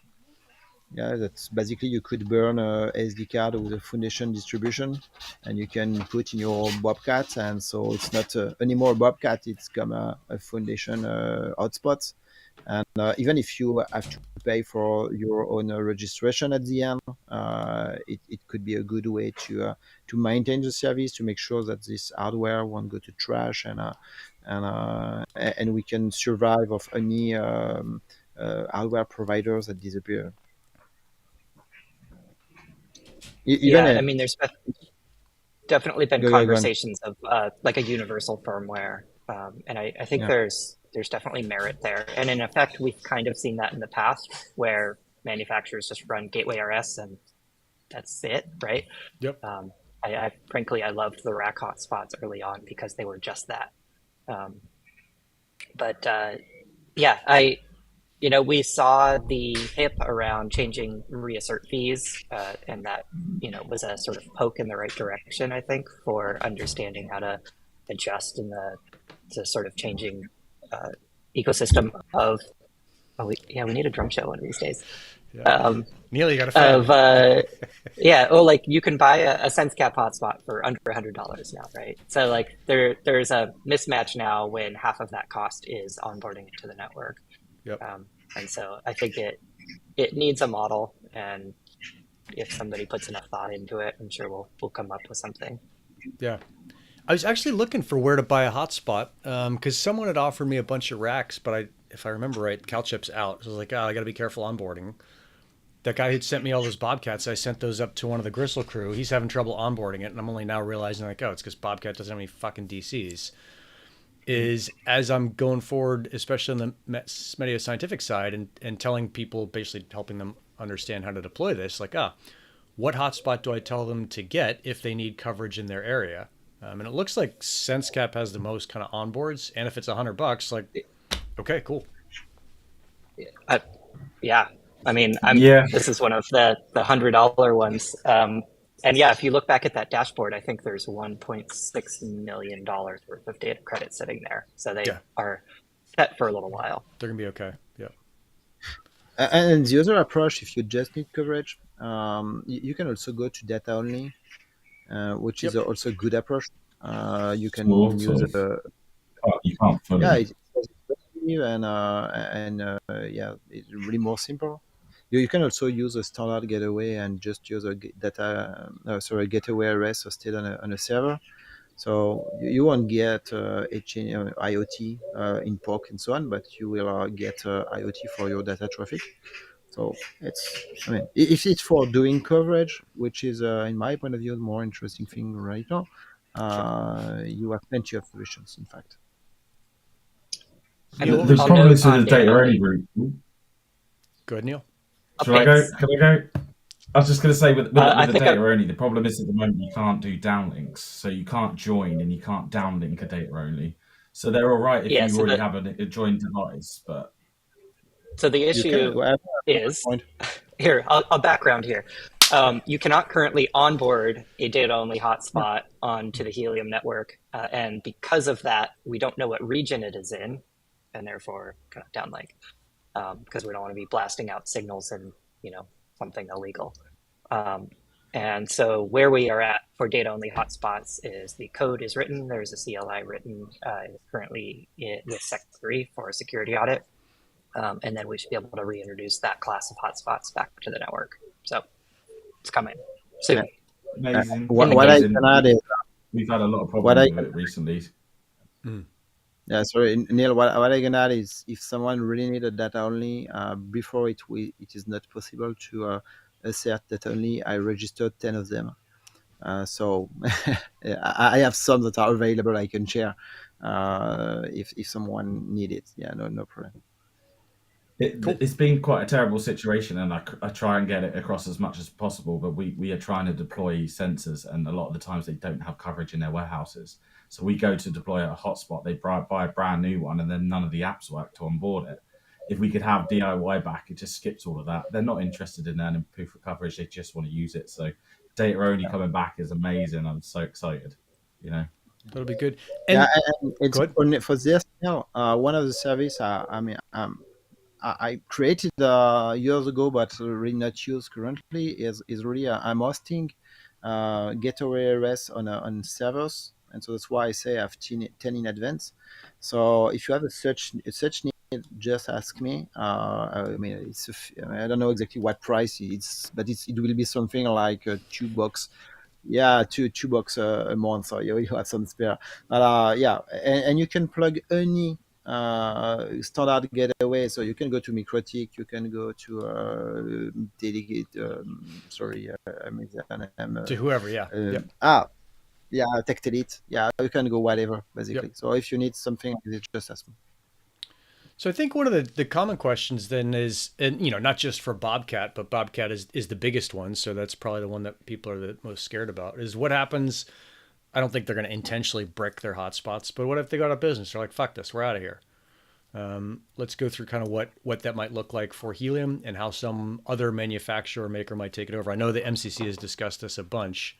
Speaker 2: Yeah, that's basically you could burn a SD card with a foundation distribution, and you can put in your Bobcat, and so it's not anymore Bobcat; it's become a foundation hotspot. And even if you have to pay for your own registration at the end, it could be a good way to maintain the service, to make sure that this hardware won't go to trash, and we can survive of any hardware providers that disappear.
Speaker 3: I mean, there's definitely been conversations of like a universal firmware, and I think there's definitely merit there. And in effect, we've kind of seen that in the past, where manufacturers just run Gateway RS and that's it, right?
Speaker 1: Yep.
Speaker 3: I frankly loved the rack hotspots early on because they were just that. we saw the hip around changing reassert fees, and that, was a sort of poke in the right direction, I think, for understanding how to adjust in the sort of changing ecosystem of. Oh, we need a drum show one of these days.
Speaker 1: Yeah. Neil, you got a fan.
Speaker 3: Yeah. Oh, like you can buy a SenseCap hotspot for under $100 now, right? So like there's a mismatch now when half of that cost is onboarding into the network.
Speaker 1: Yep.
Speaker 3: And so I think it needs a model, and if somebody puts enough thought into it, I'm sure we'll come up with something.
Speaker 1: Yeah. I was actually looking for where to buy a hotspot because someone had offered me a bunch of racks, but if I remember right, CalChip's out. So I was like, I got to be careful onboarding. That guy who'd sent me all those Bobcats, I sent those up to one of the Gristle crew. He's having trouble onboarding it, and I'm only now realizing, like, it's because Bobcat doesn't have any fucking DCs. As I'm going forward, especially on the Medio scientific side, and telling people, basically helping them understand how to deploy this, like, what hotspot do I tell them to get if they need coverage in their area? And it looks like SenseCap has the most kind of onboards, and if it's $100, like, okay, cool.
Speaker 3: Yeah. I mean, this is one of the $100 ones. And yeah, if you look back at that dashboard, I think there's $1.6 million worth of data credit sitting there. So they are set for a little while.
Speaker 1: They're going to be okay. Yeah.
Speaker 2: And the other approach, if you just need coverage, you can also go to data only, which is also a good approach. You can use
Speaker 4: you can't fully.
Speaker 2: Yeah, it's it's really more simple. You can also use a standard gateway and just use a gateway RS hosted on a server. So you won't get IoT in POC and so on, but you will get IoT for your data traffic. So if it's for doing coverage, which is, in my point of view, the more interesting thing right now, you have plenty of solutions, in fact.
Speaker 4: The problem is with the data only route.
Speaker 1: Go ahead, Neil.
Speaker 4: Shall I go? Can I go? I was just going to say, with the data only, the problem is at the moment you can't do downlinks. So you can't join and you can't downlink a data only. So they're all right if you already have a joined device. But
Speaker 3: so the issue is, here, I'll background here. You cannot currently onboard a data-only hotspot onto the Helium network. And because of that, we don't know what region it is in, and therefore kind of downlink. Because we don't want to be blasting out signals and, something illegal. And so where we are at for data-only hotspots is the code is written. There's a CLI written currently with Sec3 for a security audit. And then we should be able to reintroduce that class of hotspots back to the network. So it's coming soon.
Speaker 4: Amazing.
Speaker 2: What I can add is
Speaker 4: we've had a lot of problems with it recently.
Speaker 2: Yeah, sorry, Neil. What I can add is, if someone really needed data only, before it is not possible to assert data only, I registered 10 of them. So I have some that are available. I can share if someone need it. Yeah, no problem.
Speaker 4: It's been quite a terrible situation, and I try and get it across as much as possible. But we are trying to deploy sensors, and a lot of the times they don't have coverage in their warehouses. So we go to deploy a hotspot, they buy a brand new one, and then none of the apps work to onboard it. If we could have DIY back, it just skips all of that. They're not interested in earning proof for coverage; they just want to use it. So data only coming back is amazing. I'm so excited.
Speaker 1: That'll be good.
Speaker 2: And it's for this now. One of the service I created years ago, but really not used currently, is really I'm hosting gateway RS on servers, and so that's why I say I have 10 in advance. So if you have a such need, just ask me. I don't know exactly what price it's, but it will be something like $2. Yeah, $2 a month, so you have some spare. But and you can plug any standard gateway, so you can go to 𝗵𝗁, you can go to delegate.
Speaker 1: To whoever,
Speaker 2: Tech Delete. Yeah, you can go whatever basically. Yep. So if you need something, just ask me.
Speaker 1: So I think one of the common questions then is, and not just for Bobcat, but Bobcat is the biggest one, so that's probably the one that people are the most scared about, is what happens. I don't think they're going to intentionally brick their hotspots, but what if they go out of business? They're like, fuck this, we're out of here. Let's go through kind of what that might look like for Helium and how some other manufacturer or maker might take it over. I know the MCC has discussed this a bunch,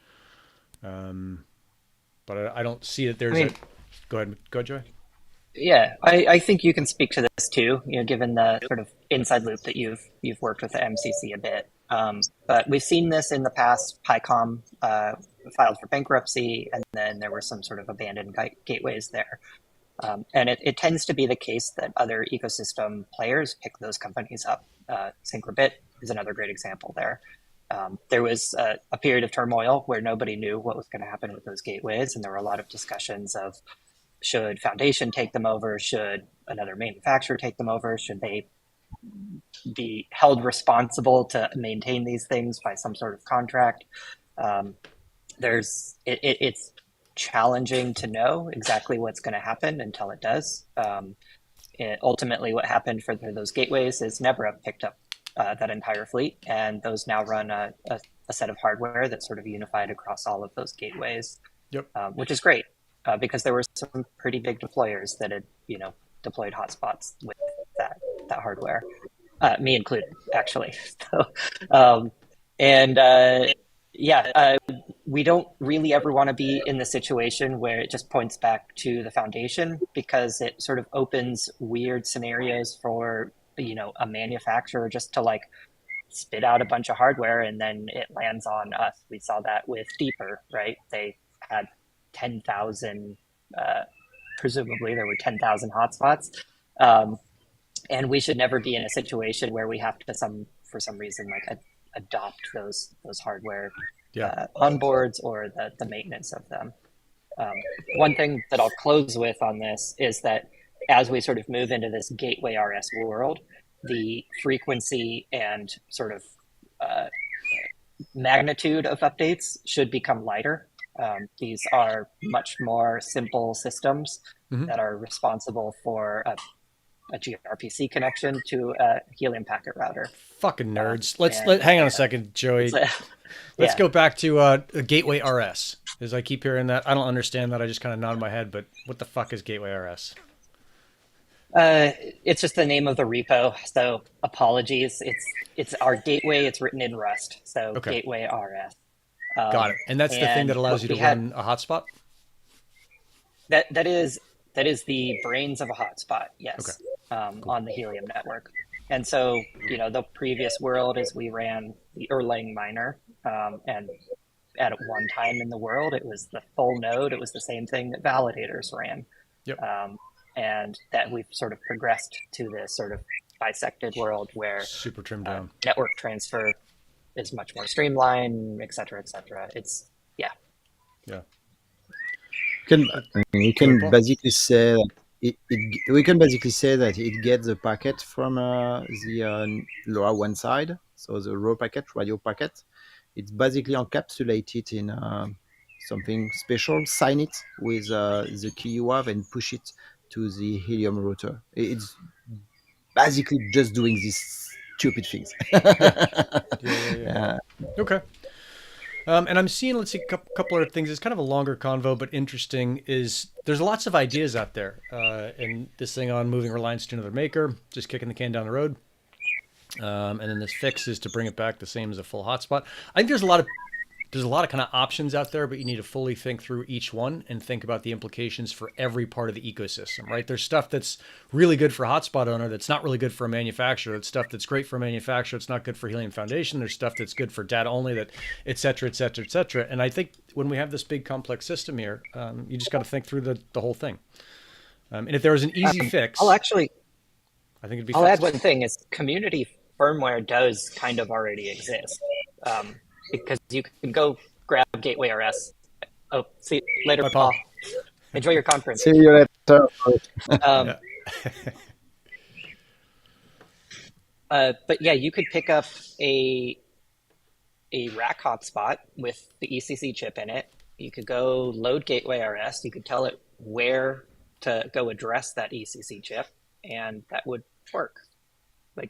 Speaker 1: but I don't see that there's Go ahead, Joey.
Speaker 3: Yeah, I think you can speak to this too, given the sort of inside loop that you've worked with the MCC a bit. But we've seen this in the past. PyCom filed for bankruptcy, and then there were some sort of abandoned gateways there. And it tends to be the case that other ecosystem players pick those companies up. 𝗱𝗲𝗀𝗏 is another great example there. There was a period of turmoil where nobody knew what was going to happen with those gateways, and there were a lot of discussions of, should Foundation take them over? Should another manufacturer take them over? Should they be held responsible to maintain these things by some sort of contract? It's challenging to know exactly what's going to happen until it does. Ultimately, what happened for those gateways is 𝗪𝗵 picked up that entire fleet, and those now run a set of hardware that's sort of unified across all of those gateways, which is great. Because there were some pretty big deployers that had, deployed hotspots with that hardware, me included, actually. So, we don't really ever want to be in the situation where it just points back to the Foundation, because it sort of opens weird scenarios for, a manufacturer just to spit out a bunch of hardware and then it lands on us. We saw that with 𝗍𝗏𝗏, right? They had 10,000, presumably there were 10,000 hotspots. And we should never be in a situation where we have to for some reason adopt those hardware onboards or the maintenance of them. One thing that I'll close with on this is that as we sort of move into this gateway RS world, the frequency and sort of magnitude of updates should become lighter. These are much more simple systems that are responsible for a gRPC connection to a Helium Packet Router.
Speaker 1: Fucking nerds. Hang on a second, Joey. Let's go back to a Gateway RS. As I keep hearing that, I don't understand that. I just kind of nod my head. But what the fuck is Gateway RS?
Speaker 3: It's just the name of the repo. So apologies. It's our gateway. It's written in Rust. So Gateway RS.
Speaker 1: Got it. And that's the thing that allows you to run a hotspot?
Speaker 3: That is the brains of a hotspot, yes, cool. On the Helium network. And so, the previous world is we ran the 𝗚𝗏𝗶𝘀𝘁𝗹𝗲 miner, and at one time in the world, it was the full node. It was the same thing that validators ran. And that we've sort of progressed to this sort of bisected world where
Speaker 1: super trimmed down
Speaker 3: network transfer is much more streamlined, et cetera, et cetera. It's,
Speaker 2: We can basically say that it gets the packet from the LoRaWAN side, so the raw packet, radio packet. It's basically encapsulated in something special, sign it with the key you have, and push it to the Helium router. It's basically just doing these stupid things.
Speaker 1: Okay. And I'm seeing, let's see, a couple other things. It's kind of a longer convo, but interesting is there's lots of ideas out there. And this thing on moving Reliance to another maker, just kicking the can down the road. And then this fix is to bring it back the same as a full hotspot. I think there's a lot of kind of options out there, but you need to fully think through each one and think about the implications for every part of the ecosystem, right? There's stuff that's really good for a hotspot owner that's not really good for a manufacturer. There's stuff that's great for a manufacturer. It's not good for Helium Foundation. There's stuff that's good for data only, that et cetera, et cetera, et cetera. And I think when we have this big complex system here, you just got to think through the whole thing. And if there was an easy fix,
Speaker 3: I think
Speaker 1: it'd be
Speaker 3: I'll add one thing is community firmware does kind of already exist. Because you can go grab Gateway RS. Oh, see you later, Paul. Enjoy your conference.
Speaker 2: See you later.
Speaker 3: But yeah, you could pick up a rack hotspot with the ECC chip in it. You could go load Gateway RS. You could tell it where to go address that ECC chip, and that would work.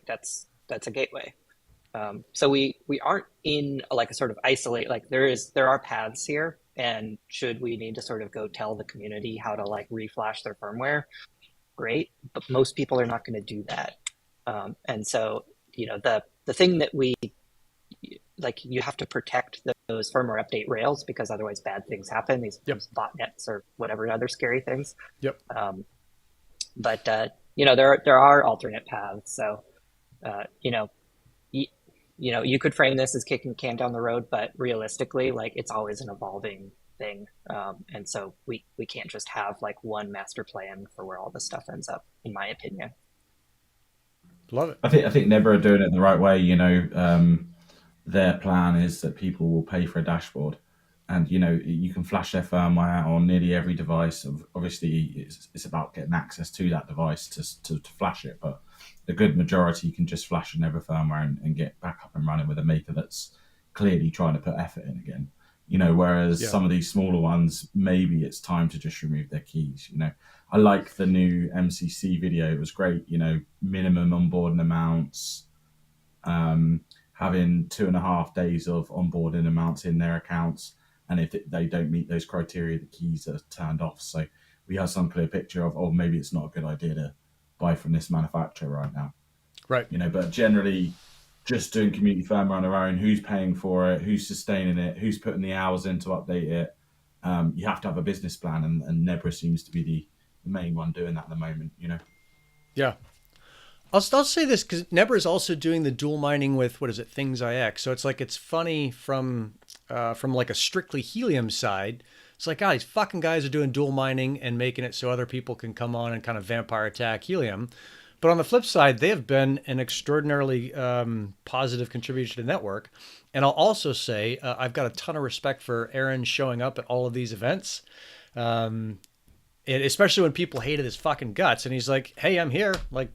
Speaker 3: That's a gateway. So we aren't in a sort of isolate, there are paths here, and should we need to sort of go tell the community how to reflash their firmware, great, but most people are not going to do that. And so, the thing that you have to protect those firmware update rails, because otherwise bad things happen, these botnets or whatever other scary things.
Speaker 1: Yep.
Speaker 3: But there are alternate paths. So, you could frame this as kicking the can down the road, but realistically, like, it's always an evolving thing. And so we can't just have like one master plan for where all this stuff ends up, in my opinion.
Speaker 1: Love it.
Speaker 4: I think Nebra are doing it the right way. Their plan is that people will pay for a dashboard, and you can flash their firmware on nearly every device. Obviously, it's about getting access to that device to flash it, but a good majority can just flash a Nebra firmware and get back up and running with a maker that's clearly trying to put effort in again. Whereas some of these smaller ones, maybe it's time to just remove their keys. I like the new MCC video. It was great. Minimum onboarding amounts, having 2.5 days of onboarding amounts in their accounts. And if they don't meet those criteria, the keys are turned off. So we have some clear picture of, maybe it's not a good idea to buy from this manufacturer right now.
Speaker 1: Right.
Speaker 4: But generally, just doing community firmware on their own, who's paying for it, who's sustaining it, who's putting the hours in to update it. You have to have a business plan, and Nebra seems to be the main one doing that at the moment,
Speaker 1: Yeah. I'll say this because Nebra is also doing the dual mining with, what is it, 𝗱𝗏x. So it's funny from like a strictly Helium side. It's like, these fucking guys are doing dual mining and making it so other people can come on and kind of vampire attack Helium. But on the flip side, they have been an extraordinarily positive contributor to the network. And I'll also say I've got a ton of respect for Aaron showing up at all of these events. And especially when people hated his fucking guts. And he's like, hey, I'm here. Like,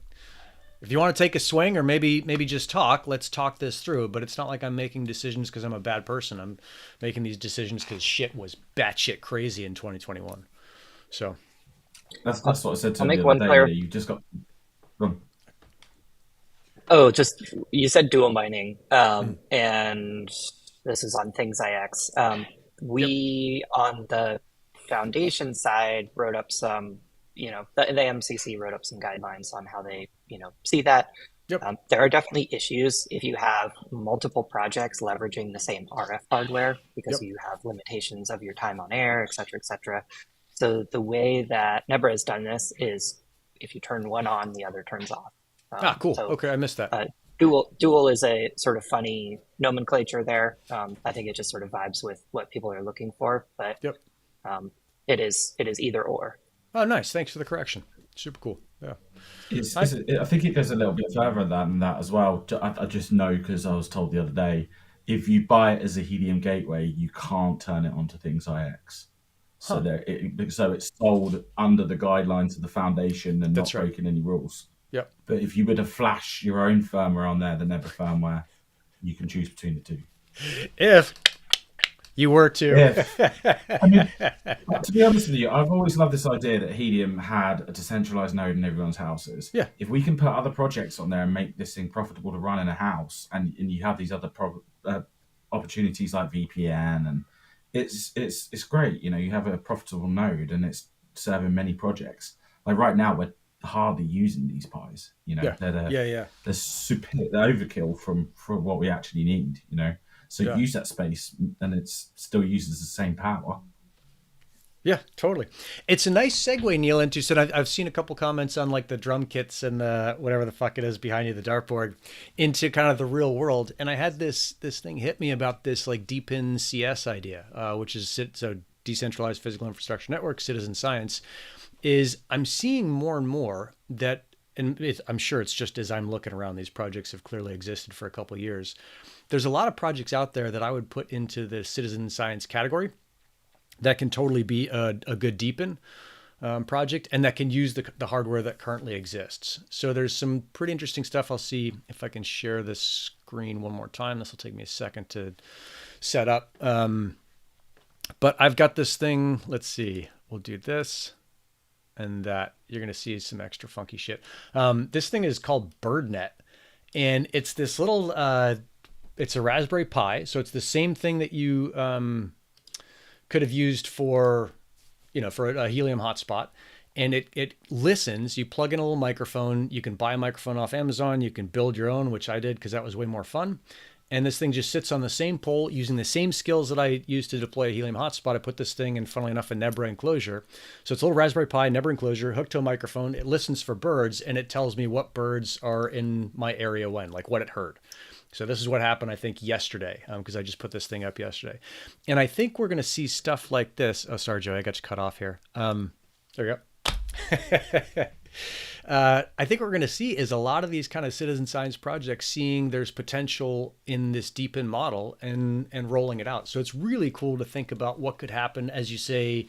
Speaker 1: if you want to take a swing or maybe just talk, let's talk this through. But it's not like I'm making decisions because I'm a bad person. I'm making these decisions because shit was batshit crazy in 2021. So
Speaker 4: that's what I said to him
Speaker 3: make
Speaker 4: the
Speaker 3: one
Speaker 4: other day. You just got...
Speaker 3: Oh, you said dual mining, and this is on 𝗱𝗏x. We on the foundation side wrote up some, the MCC wrote up some guidelines on how they, see that.
Speaker 1: Yep.
Speaker 3: There are definitely issues if you have multiple projects leveraging the same RF hardware, because you have limitations of your time on air, et cetera, et cetera. So the way that Nebra has done this is, if you turn one on, the other turns off.
Speaker 1: Cool.
Speaker 3: So,
Speaker 1: okay, I missed that.
Speaker 3: Dual is a sort of funny nomenclature there. I think it just sort of vibes with what people are looking for, but it is either or.
Speaker 1: Oh, nice. Thanks for the correction. Super cool. Yeah.
Speaker 4: I think it goes a little bit further than that as well. I just know, because I was told the other day, if you buy it as a Helium gateway, you can't turn it onto 𝗱𝗏x. So so it's sold under the guidelines of the foundation and not breaking any rules.
Speaker 1: Yep.
Speaker 4: But if you were to flash your own firmware on there, the Nebra firmware, you can choose between the two.
Speaker 1: If you were to.
Speaker 4: I mean, to be honest with you, I've always loved this idea that Helium had a decentralized node in everyone's houses.
Speaker 1: Yeah.
Speaker 4: If we can put other projects on there and make this thing profitable to run in a house, and you have these other opportunities like VPN, and it's great. You have a profitable node and it's serving many projects. Like right now, we're hardly using these pies. They're super, they're overkill for what we actually need. So use that space and it still uses the same power.
Speaker 1: Yeah, totally. It's a nice segue, Neil, into, so I've seen a couple comments on like the drum kits and the whatever the fuck it is behind you, the dartboard, into kind of the real world. And I had this thing hit me about this like DPIN CS idea, which is so decentralized physical infrastructure network, citizen science. Is I'm seeing more and more that, and I'm sure it's just as I'm looking around, these projects have clearly existed for a couple of years. There's a lot of projects out there that I would put into the citizen science category that can totally be a good DPIN project, and that can use the hardware that currently exists. So there's some pretty interesting stuff. I'll see if I can share this screen one more time. This will take me a second to set up. But I've got this thing. Let's see. We'll do this and that. You're going to see some extra funky shit. This thing is called BirdNet, and it's this little, it's a Raspberry Pi. So it's the same thing that you could have used for a Helium hotspot. and it listens. You plug in a little microphone. You can buy a microphone off Amazon. You can build your own, which I did because that was way more fun. And this thing just sits on the same pole using the same skills that I used to deploy a Helium hotspot. I put this thing in, funnily enough, a 𝗫𝗓 enclosure. So it's a little Raspberry Pi 𝗫𝗓 enclosure hooked to a microphone. It listens for birds, and it tells me what birds are in my area when, like what it heard. So this is what happened, I think, yesterday, because I just put this thing up yesterday. And I think we're going to see stuff like this. Oh, sorry, Joey, I got you cut off here. There we go. I think what we're going to see is a lot of these kind of citizen science projects seeing there's potential in this deep in model and rolling it out. So it's really cool to think about what could happen as you say,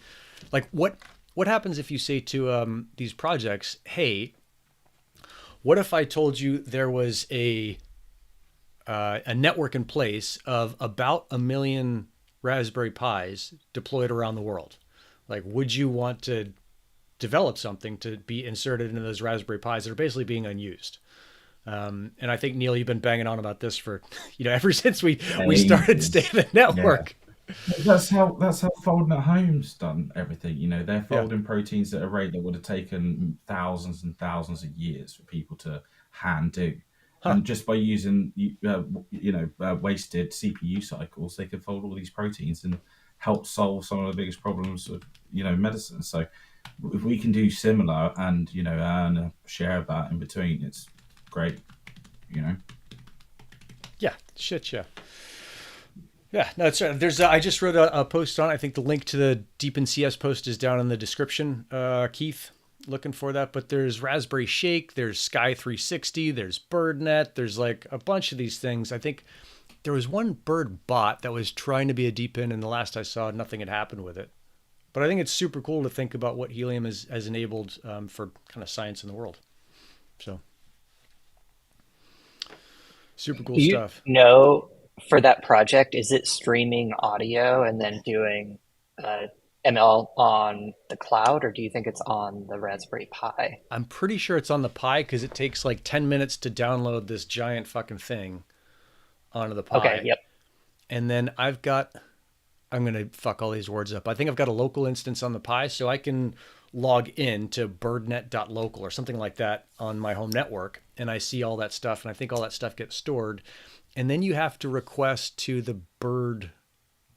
Speaker 1: like what happens if you say to these projects, hey, what if I told you there was a network in place of about 1 million Raspberry Pis deployed around the world? Like, would you want to develop something to be inserted into those Raspberry Pis that are basically being unused? And I think, Neil, you've been banging on about this for, ever since we started State of the Network.
Speaker 4: Yeah. That's how folding at home's done everything. They're folding proteins at a rate that would have taken thousands and thousands of years for people to hand do. And just by using, wasted CPU cycles, they could fold all these proteins and help solve some of the biggest problems of, medicine. So if we can do similar and, earn a share of that in between, it's great,
Speaker 1: Yeah, shit, yeah. Yeah, no, it's there's. I just wrote a post on. I think the link to the Deep in CS post is down in the description. Keith, looking for that. But there's Raspberry Shake, there's Sky360, there's BirdNet. There's like a bunch of these things. I think there was one bird bot that was trying to be a deep in, and the last I saw, nothing had happened with it. But I think it's super cool to think about what Helium has enabled for kind of science in the world. So super cool stuff.
Speaker 3: For that project, is it streaming audio and then doing ML on the cloud, or do you think it's on the Raspberry Pi?
Speaker 1: I'm pretty sure it's on the Pi because it takes like 10 minutes to download this giant fucking thing onto the Pi.
Speaker 3: Okay, yep.
Speaker 1: And then I'm going to fuck all these words up. I think I've got a local instance on the Pi, so I can log in to birdnet.local or something like that on my home network, and I see all that stuff, and I think all that stuff gets stored. And then you have to request to the bird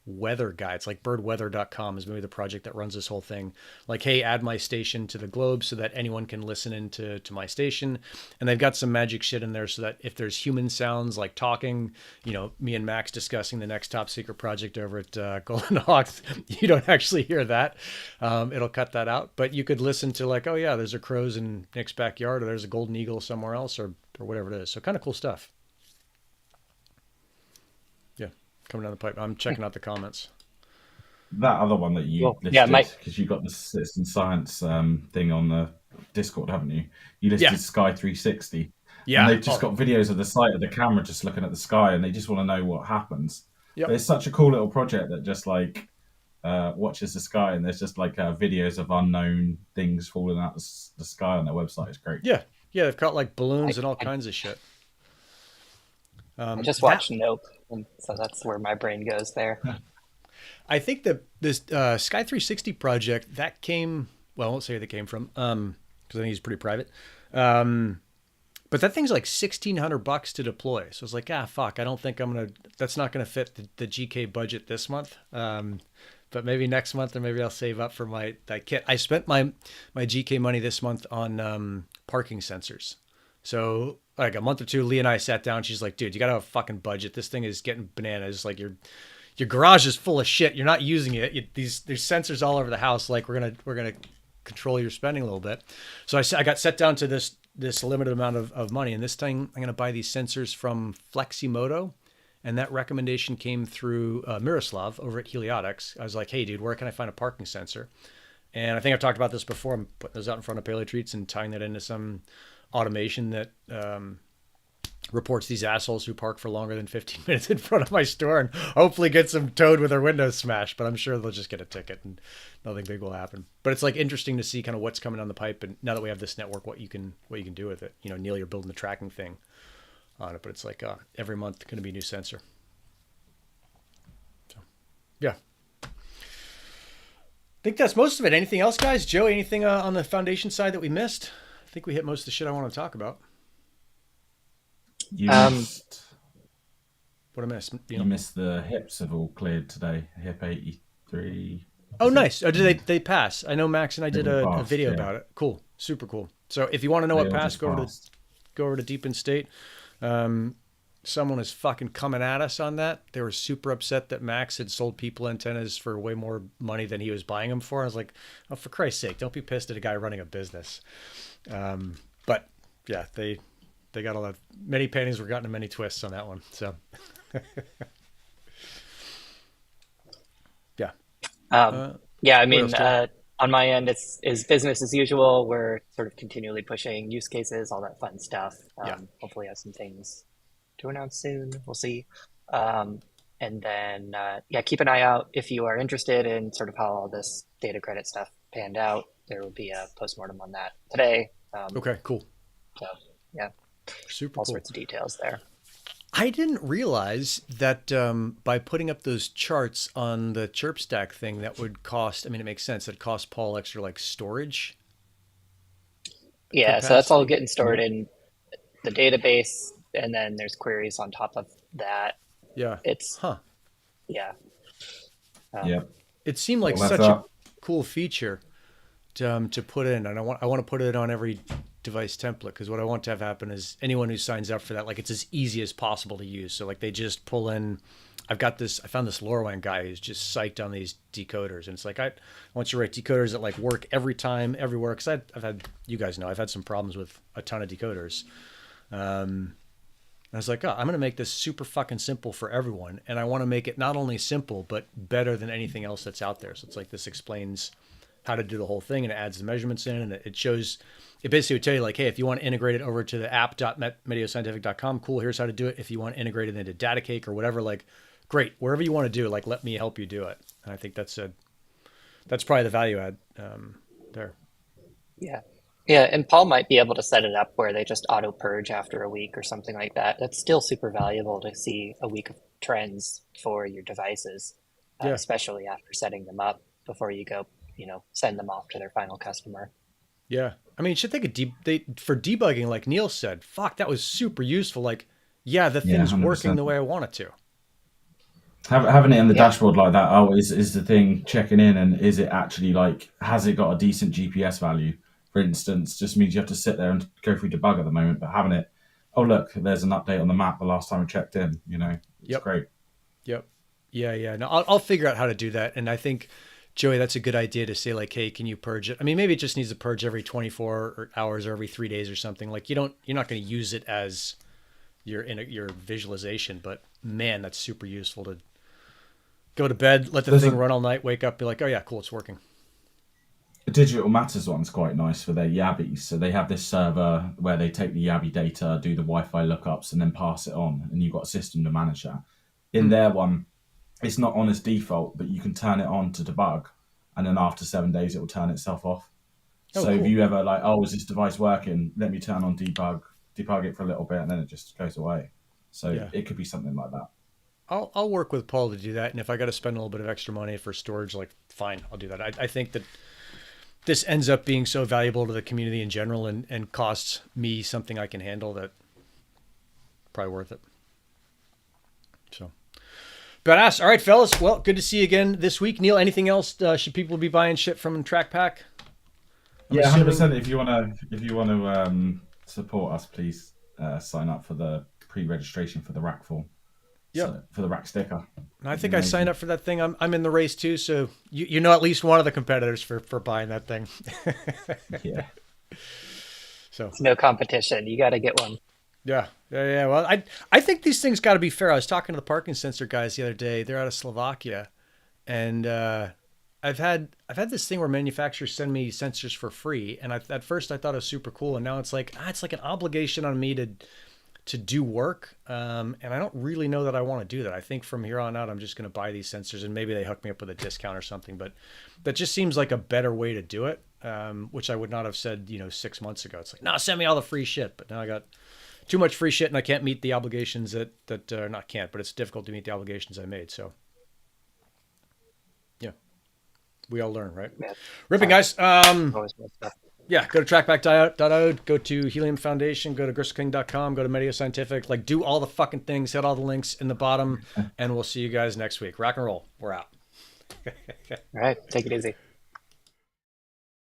Speaker 1: weather guy. It's like birdweather.com is maybe the project that runs this whole thing. Like, hey, add my station to the globe so that anyone can listen into my station. And they've got some magic shit in there so that if there's human sounds like talking, me and Max discussing the next top secret project over at Golden Hawks, you don't actually hear that. It'll cut that out. But you could listen to like, oh yeah, there's a crows in Nick's backyard, or there's a golden eagle somewhere else, or whatever it is. So kind of cool stuff. Coming down the pipe. I'm checking out the comments.
Speaker 4: That other one that you listed, because you got the citizen science thing on the Discord, haven't you? You listed Sky360.
Speaker 1: Yeah.
Speaker 4: And they've just got videos of the site of the camera just looking at the sky, and they just want to know what happens. Yep. But it's such a cool little project that just like watches the sky, and there's just like videos of unknown things falling out the sky on their website. It's great.
Speaker 1: Yeah. Yeah, they've got like balloons and all kinds of shit.
Speaker 3: I just watched Nope, and so that's where my brain goes there.
Speaker 1: I think that this Sky360 project, that came, well, I won't say where they came from, because I think he's pretty private. But that thing's like $1,600 to deploy. So it's like, fuck, I don't think that's not going to fit the GK budget this month. But maybe next month, or maybe I'll save up for that kit. I spent my GK money this month on parking sensors. So like a month or two, Lee and I sat down. She's like, dude, you got to have a fucking budget. This thing is getting bananas. Like your garage is full of shit. You're not using it. There's sensors all over the house. Like we're going to control your spending a little bit. So I got set down to this limited amount of money. And this thing, I'm going to buy these sensors from 𝗱𝗲𝗀𝗀. And that recommendation came through 𝗪𝗵𝘁 over at Heliotics. I was like, hey, dude, where can I find a parking sensor? And I think I've talked about this before. I'm putting those out in front of Paleo Treats and tying that into some automation that reports these assholes who park for longer than 15 minutes in front of my store, and hopefully gets them towed with their windows smashed. But I'm sure they'll just get a ticket and nothing big will happen. But it's like interesting to see kind of what's coming down the pipe. And now that we have this network, what you can do with it. Neil, you're building the tracking thing on it, but it's like every month going to be a new sensor. So, yeah. think that's most of it. Anything else, guys? Joe, anything on the foundation side that we missed? I think we hit most of the shit I want to talk about.
Speaker 4: You
Speaker 3: Um,
Speaker 4: missed.
Speaker 1: What I missed?
Speaker 4: You missed the hips have all cleared today. HIP 83.
Speaker 1: Oh, nice. Oh, did they pass? I know Max and I did a
Speaker 4: passed,
Speaker 1: video
Speaker 4: yeah.
Speaker 1: about it. Cool. Super cool. So if you want to know
Speaker 4: They
Speaker 1: what
Speaker 4: all
Speaker 1: passed,
Speaker 4: just
Speaker 1: go
Speaker 4: passed.
Speaker 1: over to Deep in State. Someone is fucking coming at us on that. They were super upset that Max had sold people antennas for way more money than he was buying them for. I was like, oh, for Christ's sake, don't be pissed at a guy running a business. But yeah, they got a lot. Many panties were gotten in many twists on that one. So yeah.
Speaker 3: Yeah, I
Speaker 1: what
Speaker 3: mean,
Speaker 1: else, Joe?
Speaker 3: on my end, it's business as usual. We're sort of continually pushing use cases, all that fun stuff.
Speaker 1: Yeah.
Speaker 3: Hopefully, have some things to announce soon. We'll see. And then, yeah, keep an eye out if you are interested in sort of how all this data credit stuff panned out. There will be a postmortem on that today.
Speaker 1: Okay, cool.
Speaker 3: So, yeah,
Speaker 1: Super
Speaker 3: all
Speaker 1: cool.
Speaker 3: sorts of details there.
Speaker 1: I didn't realize that by putting up those charts on the chirp stack thing, that would cost, I mean, it makes sense. It cost Paul extra like storage
Speaker 3: Yeah, so that's all
Speaker 1: capacity.
Speaker 3: getting stored in the database, and then there's queries on top of that.
Speaker 1: Yeah.
Speaker 3: It's,
Speaker 1: Huh.
Speaker 3: yeah.
Speaker 4: Yeah.
Speaker 1: It seemed like
Speaker 4: Well,
Speaker 1: such
Speaker 4: that's
Speaker 1: a
Speaker 4: up.
Speaker 1: cool feature to put in. And I want to put it on every device template, because what I want to have happen is anyone who signs up for that, like, it's as easy as possible to use. So like they just pull in, I found this LoRaWAN guy who's just psyched on these decoders. And it's like, I want you to write decoders that like work every time, everywhere. Cause I've had, you guys know, I've had some problems with a ton of decoders. I was like, oh, I'm going to make this super fucking simple for everyone. And I want to make it not only simple, but better than anything else that's out there. So it's like, this explains how to do the whole thing, and it adds the measurements in, and it shows, it basically would tell you like, hey, if you want to integrate it over to the app.meteoscientific.com, cool, here's how to do it. If you want to integrate it into DataCake or whatever, like, great, wherever you want to do, like, let me help you do it. And I think that's probably the value add there.
Speaker 3: Yeah. Yeah, and Paul might be able to set it up where they just auto purge after a week or something like that. That's still super valuable to see a week of trends for your devices,
Speaker 1: Yeah.
Speaker 3: especially after setting them up before you go, send them off to their final customer.
Speaker 1: Yeah. I mean, shit, they could for debugging, like Neil said, fuck, that was super useful. Like, yeah, the
Speaker 4: Yeah,
Speaker 1: thing's working
Speaker 4: 100%.
Speaker 1: the way I want it to.
Speaker 4: Having it in the
Speaker 3: Yeah.
Speaker 4: dashboard like that, is the thing checking in, and is it actually like, has it got a decent GPS value? For instance, just means you have to sit there and go through debug at the moment, but having it, oh look, there's an update on the map the last time we checked in, it's
Speaker 1: Yep.
Speaker 4: great.
Speaker 1: Yep. Yeah. No, I'll figure out how to do that. And I think, Joey, that's a good idea to say like, hey, can you purge it? I mean, maybe it just needs to purge every 24 hours or every 3 days or something. Like you're not going to use it as your visualization, but man, that's super useful to go to bed, let the
Speaker 4: There's
Speaker 1: thing
Speaker 4: a-
Speaker 1: run all night, wake up, be like, oh yeah, cool, it's working.
Speaker 4: The Digital Matters one's quite nice for their Yabbies. So they have this server where they take the Yabby data, do the Wi-Fi lookups, and then pass it on, and you've got a system to manage that. In their one, it's not on as default, but you can turn it on to debug, and then after 7 days, it will turn itself off.
Speaker 1: Oh,
Speaker 4: So
Speaker 1: cool.
Speaker 4: if you ever like, oh, is this device working? Let me turn on debug it for a little bit, and then it just goes away. So
Speaker 1: Yeah.
Speaker 4: it could be something like that.
Speaker 1: I'll work with Paul to do that. And if I got to spend a little bit of extra money for storage, like fine, I'll do that. I think that this ends up being so valuable to the community in general and costs me something I can handle, that probably worth it. So badass. All right, fellas. Well, good to see you again this week. Neil, anything else? Should people be buying shit from TrackPack? I'm
Speaker 4: Yeah,
Speaker 1: assuming-
Speaker 4: 100%. If you want to support us, please sign up for the pre-registration for the rack form.
Speaker 1: Yep.
Speaker 4: So, for the rack sticker.
Speaker 1: And I think I signed up for that thing. I'm in the race too, so you know at least one of the competitors for buying that thing.
Speaker 4: Yeah.
Speaker 1: So
Speaker 3: It's no competition. You got to get one.
Speaker 1: yeah. Well, I think these things got to be fair. I was talking to the parking sensor guys the other day. They're out of Slovakia, and I've had this thing where manufacturers send me sensors for free, and at first I thought it was super cool, and now it's like an obligation on me to do work, and I don't really know that I want to do that. I think from here on out, I'm just going to buy these sensors, and maybe they hook me up with a discount or something. But that just seems like a better way to do it, which I would not have said 6 months ago. It's like, no, send me all the free shit. But now I got too much free shit, and I can't meet the obligations that not can't, but it's difficult to meet the obligations I made. So yeah, we all learn, right?
Speaker 3: Yeah.
Speaker 1: Ripping, guys.
Speaker 3: Always more stuff.
Speaker 1: Yeah, go to trackback.io, go to Helium Foundation, go to gristleking.com, go to Media Scientific. Like, do all the fucking things, hit all the links in the bottom, and we'll see you guys next week. Rock and roll. We're out.
Speaker 3: All right. Take it easy.